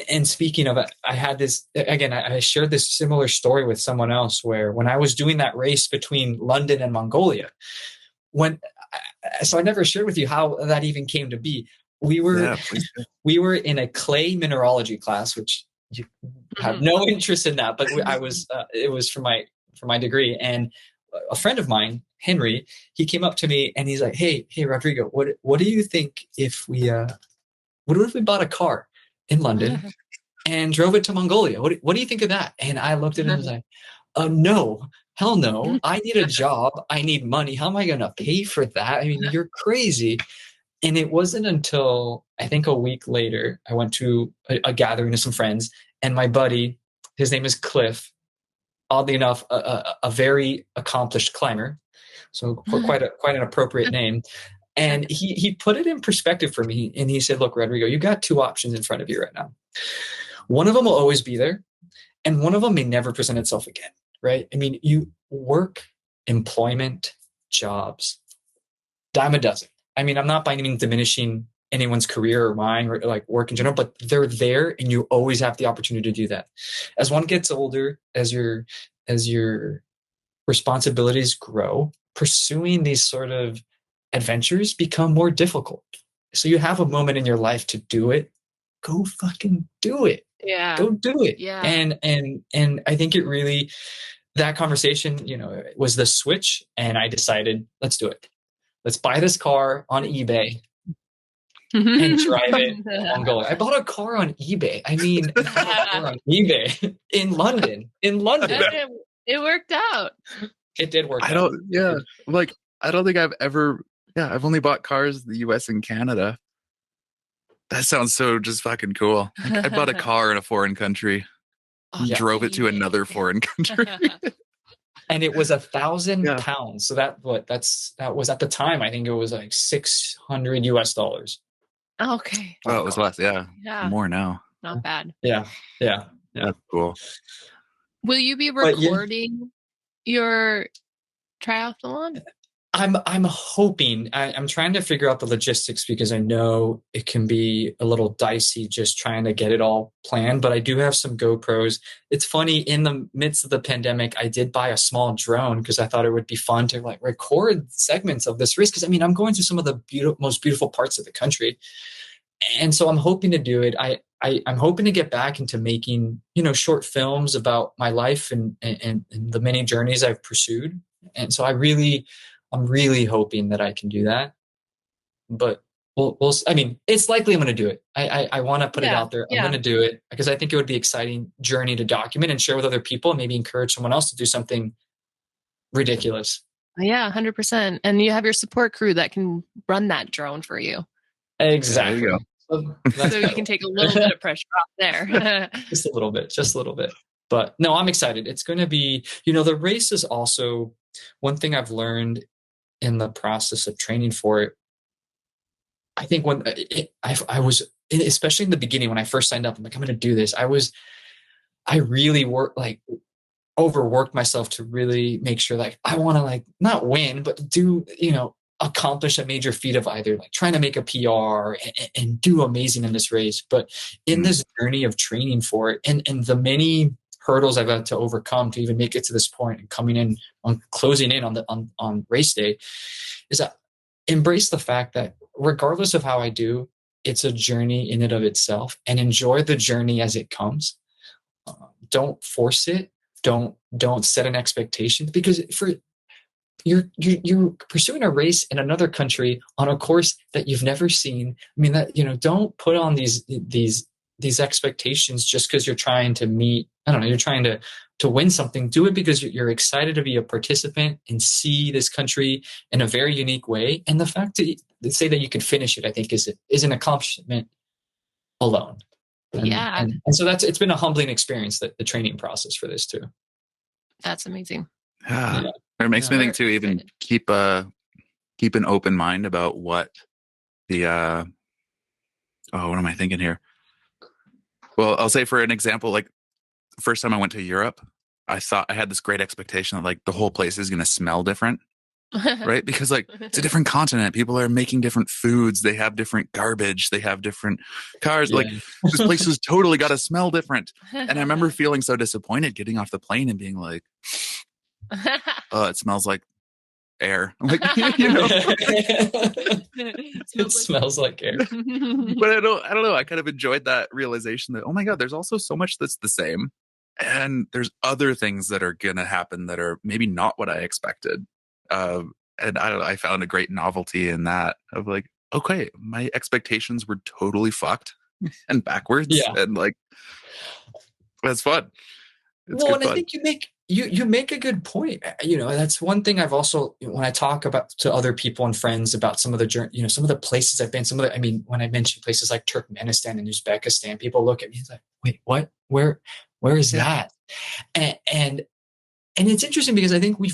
And speaking of it, I had this again. I shared this similar story with someone else where when I was doing that race between London and Mongolia, when so I never shared with you how that even came to be. We were Yeah, please do. we were in a clay mineralogy class, which you have Mhm. no interest in that, but I was it was for my degree. And a friend of mine, Henry, he came up to me and he's like, "Hey, Rodrigo, what do you think if what if we bought a car in London and drove it to Mongolia? What do you think of that?" And I looked at him and was like, no, hell no. I need a job. I need money. How am I going to pay for that? I mean, you're crazy. And it wasn't until I think a week later, I went to a gathering of some friends, and my buddy, his name is Cliff, oddly enough, a very accomplished climber. So quite an appropriate name. And he put it in perspective for me. And he said, "Look, Rodrigo, you got two options in front of you right now. One of them will always be there, and one of them may never present itself again, right? I mean, you work, employment, jobs, dime a dozen. I mean, I'm not by any means diminishing anyone's career or mine or like work in general, but they're there and you always have the opportunity to do that. As one gets older, as your responsibilities grow, pursuing these sort of adventures become more difficult. So you have a moment in your life to do it. Go fucking do it. Yeah. Go do it. Yeah. And I think it really, that conversation, was the switch. And I decided, let's do it. Let's buy this car on eBay and drive it to Mongolia. I bought a car on eBay. I mean, I bought a car on eBay in London. In London. It worked out. It did work I out. don't, yeah, like, I don't think I've ever, yeah, I've only bought cars in the US and Canada. That sounds so just fucking cool. Like, I bought a car in a foreign country, Yeah. drove it to another foreign country. And it was Yeah. £1,000. So that was at the time, I think it was like $600 US. Okay. Oh, it was less. Yeah. Yeah. More now. Not bad. Yeah. That's cool. Will you be But yeah. recording your triathlon? I'm hoping. I'm trying to figure out the logistics because I know it can be a little dicey just trying to get it all planned. But I do have some GoPros. It's funny, in the midst of the pandemic, I did buy a small drone because I thought it would be fun to like record segments of this race. Because I mean, I'm going through some of the most beautiful parts of the country, and so I'm hoping to do it. I'm hoping to get back into making short films about my life and the many journeys I've pursued. And so I'm really hoping that I can do that, but we'll. I mean, it's likely I'm going to do it. I want to put it out there. I'm going to do it because I think it would be an exciting journey to document and share with other people, and maybe encourage someone else to do something ridiculous. Yeah, 100%. And you have your support crew that can run that drone for you. Exactly. There you So you can take a little bit of pressure off there. Just a little bit. But no, I'm excited. It's going to be, the race is also one thing I've learned in the process of training for it. I think when I was, especially in the beginning, when I first signed up, I'm like, I'm going to do this. I really overworked myself to really make sure, like, I want to, like, not win, but do, accomplish a major feat of either like trying to make a PR and do amazing in this race. But in this journey of training for it and the many hurdles I've had to overcome to even make it to this point and coming in on closing in on race day, is that embrace the fact that regardless of how I do, it's a journey in and of itself, and enjoy the journey as it comes. Don't force it. Don't set an expectation, because you're pursuing a race in another country on a course that you've never seen. I mean, that, don't put on these expectations just because you're trying to meet, I don't know, you're trying to win something. Do it because you're excited to be a participant and see this country in a very unique way. And the fact to say that you can finish it, I think is an accomplishment alone. And so it's been a humbling experience, that the training process for this too. That's amazing. Yeah. It makes me think too, even keep an open mind about what the, what am I thinking here? Well, I'll say, for an example, like the first time I went to Europe, I thought I had this great expectation that, like, the whole place is going to smell different, right? Because, like, it's a different continent. People are making different foods. They have different garbage. They have different cars. Yeah. Like, this place has totally got to smell different. And I remember feeling so disappointed getting off the plane and being like, oh, it smells like air. I'm like, it smells like air. But I don't know. I kind of enjoyed that realization that, oh my God, there's also so much that's the same. And there's other things that are going to happen that are maybe not what I expected. And I found a great novelty in that, of like, okay, my expectations were totally fucked and backwards. Yeah. And like, that's fun. It's fun. I think you make a good point. That's one thing I've also, when I talk about to other people and friends about some of the some of the places I've been, when I mention places like Turkmenistan and Uzbekistan, people look at me and like, wait, what? Where is that? And it's interesting, because I think we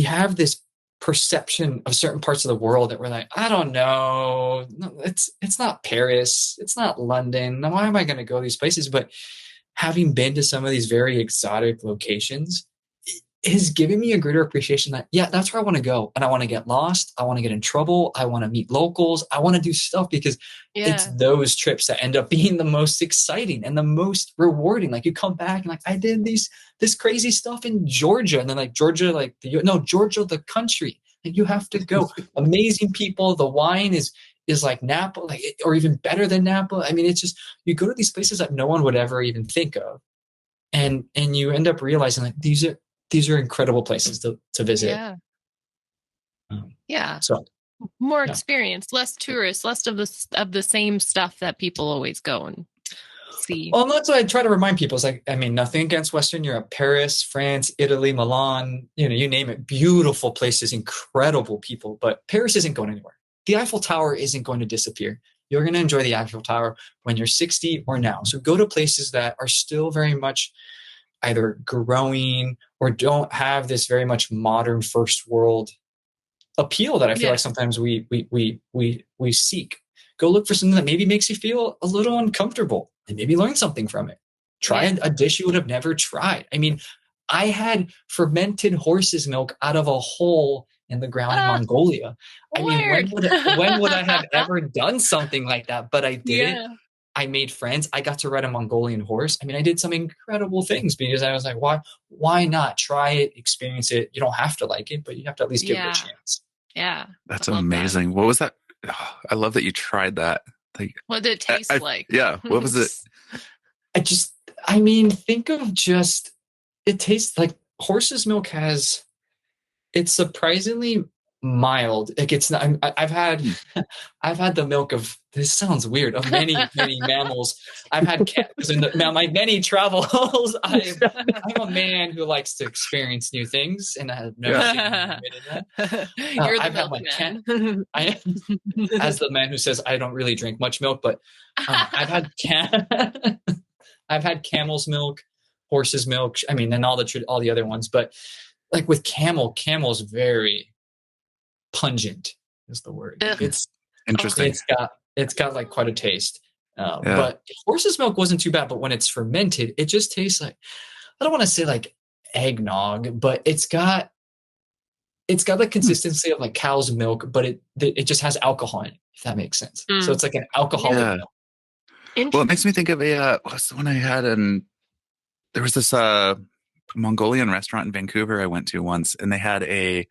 have this perception of certain parts of the world that we're like, I don't know, no, it's not Paris, it's not London. Now, why am I going to go to these places? But having been to some of these very exotic locations has given me a greater appreciation that, that's where I want to go. And I want to get lost. I want to get in trouble. I want to meet locals. I want to do stuff, because it's those trips that end up being the most exciting and the most rewarding. Like, you come back and like, I did this crazy stuff in Georgia. And then like Georgia, Georgia, the country, like, you have to go. Amazing people. The wine is like Napa, or even better than Napa. I mean, it's just, you go to these places that no one would ever even think of. And you end up realizing like these are incredible places to visit. Yeah. So more experience, less tourists, less of the same stuff that people always go and see. Well, that's what I try to remind people. It's like, I mean, nothing against Western Europe, Paris, France, Italy, Milan, you name it, beautiful places, incredible people, but Paris isn't going anywhere. The Eiffel Tower isn't going to disappear. You're going to enjoy the Eiffel Tower when you're 60 or now. So go to places that are still very much either growing or don't have this very much modern first world appeal that I feel like sometimes we seek. Go look for something that maybe makes you feel a little uncomfortable and maybe learn something from it. Try a dish you would have never tried. I mean, I had fermented horse's milk out of a hole in the ground in Mongolia. I mean, when would I have ever done something like that? But I did it. I made friends. I got to ride a Mongolian horse. I mean, I did some incredible things because I was like, why not try it, experience it? You don't have to like it, but you have to at least give it a chance. Yeah. That's amazing. That. What was that? Oh, I love that you tried that. Like, what did it taste like? Yeah. What was it? Think of it tastes like horse's milk it's surprisingly mild. Like, it's not, I've had the milk of, this sounds weird, of many mammals. I've had cats in my many travels. I'm a man who likes to experience new things, and I have no shame in admitting that. You're the milkman. As the man who says I don't really drink much milk, but I've had I've had camel's milk, horse's milk. I mean, and all the other ones, but like with camel's very pungent is the word. Ugh. It's Interesting. it's got like quite a taste. Yeah. But horse's milk wasn't too bad, but when it's fermented, it just tastes like, I don't want to say like eggnog, but it's got the consistency of like cow's milk, but it just has alcohol in it, if that makes sense. So it's like an alcoholic milk. Well, it makes me think of what's the one I had there was this Mongolian restaurant in Vancouver I went to once, and they had it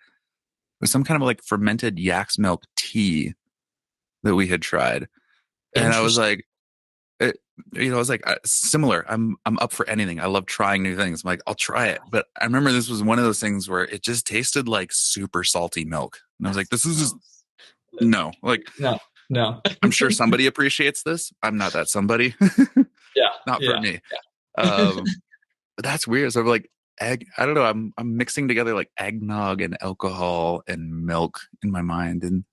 was some kind of like fermented yak's milk tea that we had tried. And I was like, I was like, similar. I'm up for anything. I love trying new things. I'm like, I'll try it. But I remember this was one of those things where it just tasted like super salty milk. And I was like, this is just, no. Like, no. I'm sure somebody appreciates this. I'm not that somebody. Yeah. Not for me. Yeah. But that's weird. So I'm like, I don't know. I'm mixing together like eggnog and alcohol and milk in my mind. And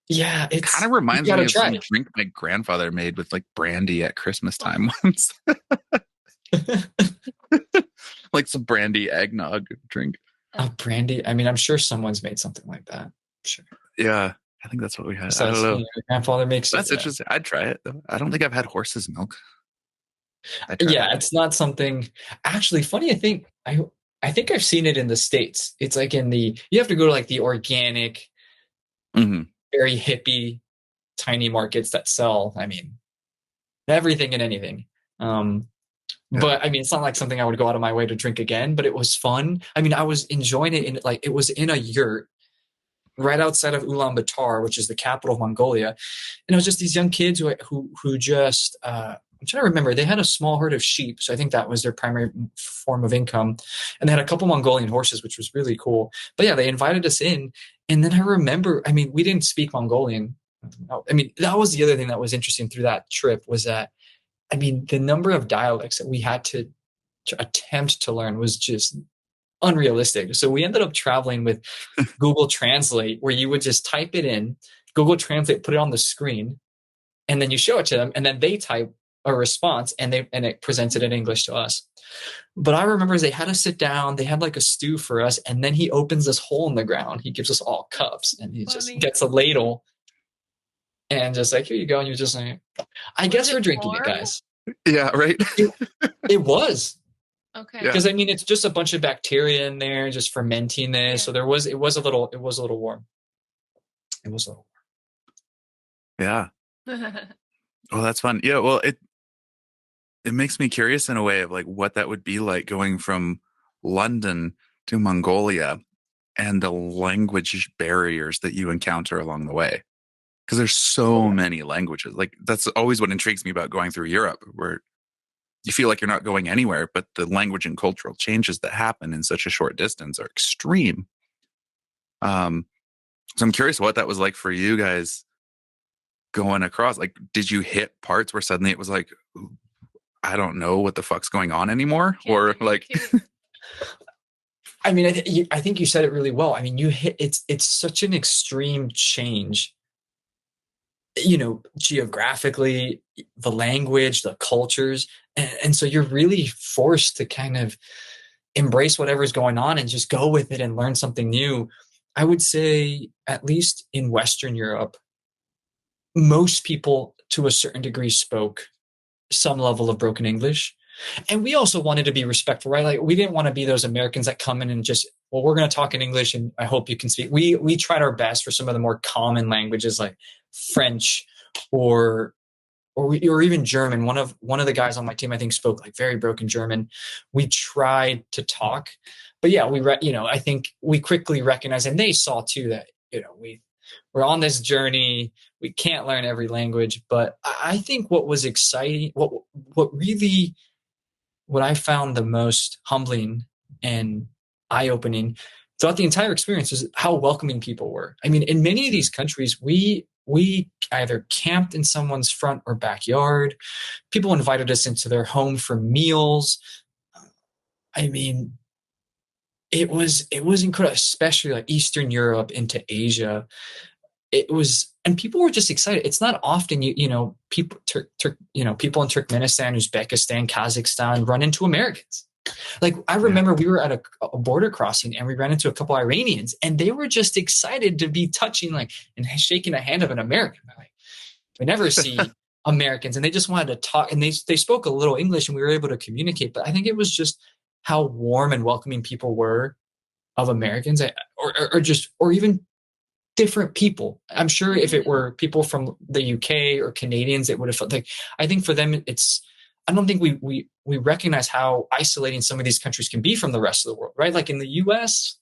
yeah, it kind of reminds me of some drink my grandfather made with like brandy at Christmas time once. Like some brandy eggnog drink. Oh, brandy. I mean, I'm sure someone's made something like that. I'm sure. Yeah, I think that's what we had. So I don't know. Your grandfather makes That's interesting. I'd try it though. I don't think I've had horse's milk. Yeah, it's not something actually funny. I think I've seen it in the States. It's like you have to go to like the organic, very hippie, tiny markets that sell, I mean, everything and anything. But I mean, it's not like something I would go out of my way to drink again, but it was fun. I mean, I was enjoying it it was in a yurt right outside of Ulaanbaatar, which is the capital of Mongolia. And it was just these young kids who just, I'm trying to remember, they had a small herd of sheep. So I think that was their primary form of income. And they had a couple Mongolian horses, which was really cool. But yeah, they invited us in. And then I remember, I mean, we didn't speak Mongolian. I mean, that was the other thing that was interesting through that trip was that, I mean, the number of dialects that we had to attempt to learn was just unrealistic. So we ended up traveling with Google Translate, where you would just type it in, Google Translate, put it on the screen, and then you show it to them, and then they type a response, and it presents it in English to us. But I remember they had us sit down, they had like a stew for us, and then he opens this hole in the ground. He gives us all cups, and he just gets a ladle and just like, here you go. And you're just like, I guess we're drinking it, guys. Yeah, right. It was. Okay. Because I mean, it's just a bunch of bacteria in there, just fermenting this. Yeah. So it was a little warm. It was a little warm. Yeah. Well, that's fun. Yeah. Well, it makes me curious in a way of like what that would be like going from London to Mongolia and the language barriers that you encounter along the way. Because there's so many languages. Like that's always what intrigues me about going through Europe, where you feel like you're not going anywhere, but the language and cultural changes that happen in such a short distance are extreme. So I'm curious what that was like for you guys going across. Like, did you hit parts where suddenly it was like, I don't know what the fuck's going on anymore? Or like, I mean, I think you said it really well. I mean, it's such an extreme change, geographically, the language, the cultures. And so you're really forced to kind of embrace whatever's going on and just go with it and learn something new. I would say, at least in Western Europe, most people to a certain degree spoke some level of broken English. And we also wanted to be respectful, right? Like we didn't want to be those Americans that come in and just, well, we're going to talk in English and I hope you can speak. We tried our best for some of the more common languages like French or even German. One of the guys on my team, I think, spoke like very broken German. We tried to talk, but yeah, I think we quickly recognized, and they saw too, that, we're on this journey. We can't learn every language, but I think what was exciting, what I found the most humbling and eye-opening throughout the entire experience was how welcoming people were. I mean, in many of these countries, we either camped in someone's front or backyard. People invited us into their home for meals. I mean, it was incredible, especially like Eastern Europe into Asia. it was, and people were just excited. It's not often people people in Turkmenistan, Uzbekistan, Kazakhstan run into Americans. Like I remember we were at a border crossing and we ran into a couple Iranians, and they were just excited to be touching and shaking a hand of an American. Like, we never see Americans, and they just wanted to talk, and they spoke a little English and we were able to communicate. But I think it was just how warm and welcoming people were of Americans, or even different people. I'm sure if it were people from the UK or Canadians, it would have felt like, I think for them, I don't think we recognize how isolating some of these countries can be from the rest of the world, right? Like in the US,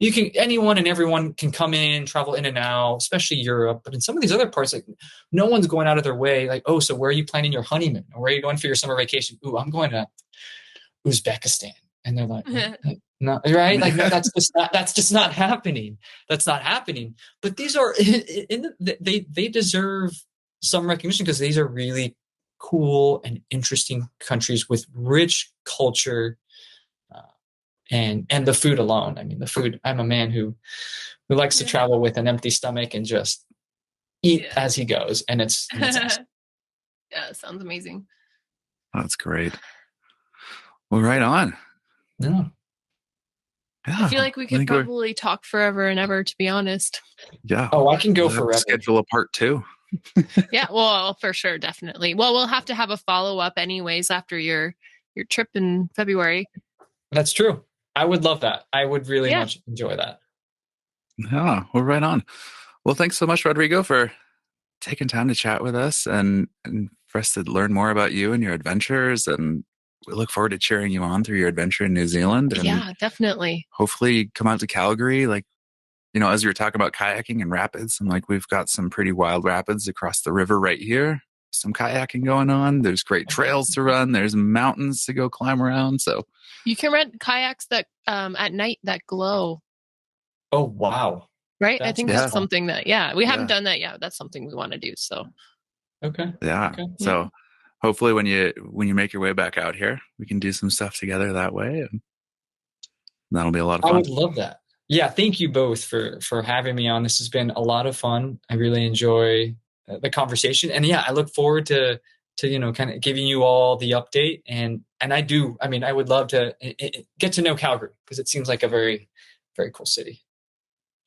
anyone and everyone can come in, travel in and out, especially Europe. But in some of these other parts, like no one's going out of their way. Like, oh, so where are you planning your honeymoon? Or where are you going for your summer vacation? Ooh, I'm going to Uzbekistan. And they're like, no, right? Like, no, that's just not happening. That's not happening. But these are, they deserve some recognition because these are really cool and interesting countries with rich culture, and the food alone. I mean, the food, I'm a man who likes to travel with an empty stomach and just eat as he goes. And it's awesome. Yeah, it sounds amazing. That's great. Well, right on. Yeah. I feel like we could probably talk forever and ever, to be honest. Yeah. Oh, I can go forever. Schedule a part 2. Yeah, well, for sure, definitely. Well, we'll have to have a follow-up anyways after your trip in February. That's true. I would love that. I would really much enjoy that. Yeah, well, right on. Well, thanks so much, Rodrigo, for taking time to chat with us and for us to learn more about you and your adventures. And we look forward to cheering you on through your adventure in New Zealand. And yeah, definitely. Hopefully come out to Calgary. Like, as you were talking about kayaking and rapids, and like we've got some pretty wild rapids across the river right here. Some kayaking going on. There's great trails to run. There's mountains to go climb around. So you can rent kayaks that at night that glow. Oh, wow. Right? I think that's something that, we haven't done that yet. That's something we want to do. So. Okay. Yeah. Okay. So hopefully when you make your way back out here, we can do some stuff together that way. And that'll be a lot of fun. I would love that. Yeah. Thank you both for having me on. This has been a lot of fun. I really enjoy the conversation. And I look forward to kind of giving you all the update. And I would love to get to know Calgary because it seems like a very, very cool city.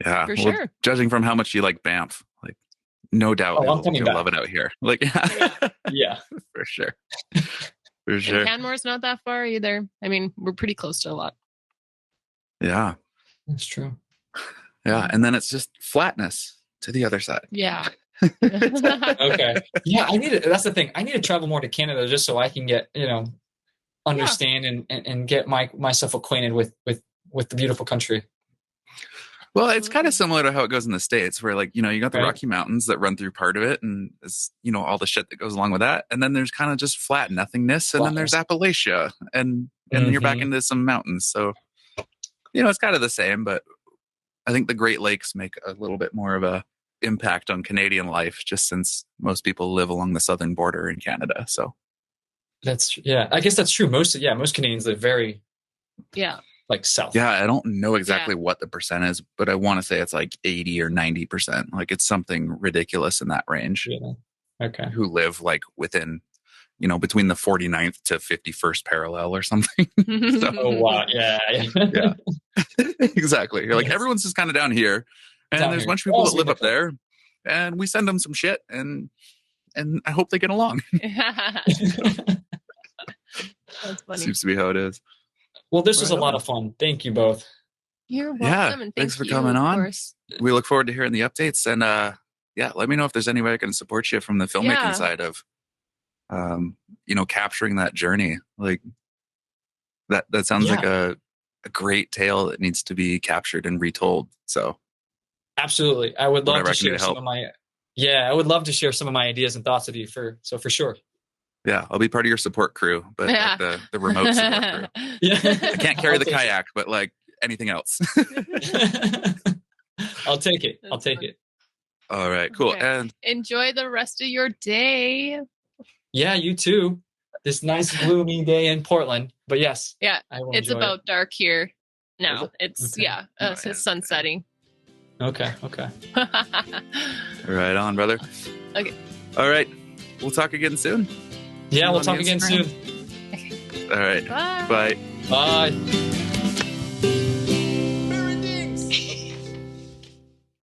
Yeah. For sure. Judging from how much you like Banff, like no doubt you'll love it out here. Like, yeah, for sure. For sure. And Canmore's not that far either. I mean, we're pretty close to a lot. Yeah. That's true. Yeah. And then it's just flatness to the other side. Yeah. Okay. Yeah, that's the thing. I need to travel more to Canada just so I can get, understand and get myself acquainted with the beautiful country. Well, it's kind of similar to how it goes in the States where you got the Rocky Mountains that run through part of it and it's, all the shit that goes along with that. And then there's kind of just flat nothingness. And then there's Appalachia and then you're back into some mountains. So, it's kind of the same, but I think the Great Lakes make a little bit more of a impact on Canadian life just since most people live along the southern border in Canada. So I guess that's true. Most Canadians live very south. Yeah, I don't know exactly what the percent is, but I want to say it's like 80 or 90%. Like it's something ridiculous in that range. Yeah. Okay. Who live within between the 49th to 51st parallel or something. So, oh wow. Yeah. Exactly. You're like everyone's just kind of down here. And there's a bunch of people that live up there, and we send them some shit, and I hope they get along. That's funny. Seems to be how it is. Well, this was a lot of fun. Thank you both. You're welcome. Yeah, and thanks for coming on. We look forward to hearing the updates, and let me know if there's any way I can support you from the filmmaking side of, capturing that journey. Like that sounds like a great tale that needs to be captured and retold. So. Absolutely. I would love to share some of my ideas and thoughts with you for sure. Yeah, I'll be part of your support crew, but the remote support crew. Yeah. I can't carry the kayak, but anything else. I'll take it. All right, cool. Okay. And enjoy the rest of your day. Yeah, you too. This nice gloomy day in Portland. But yes. Yeah, it's about dark here now. It's okay. it's sun setting. Okay. Right on, brother. Okay. All right. We'll talk again soon. Yeah, we'll On talk again Instagram. soon. Okay. All right. Bye. Bye. Bye.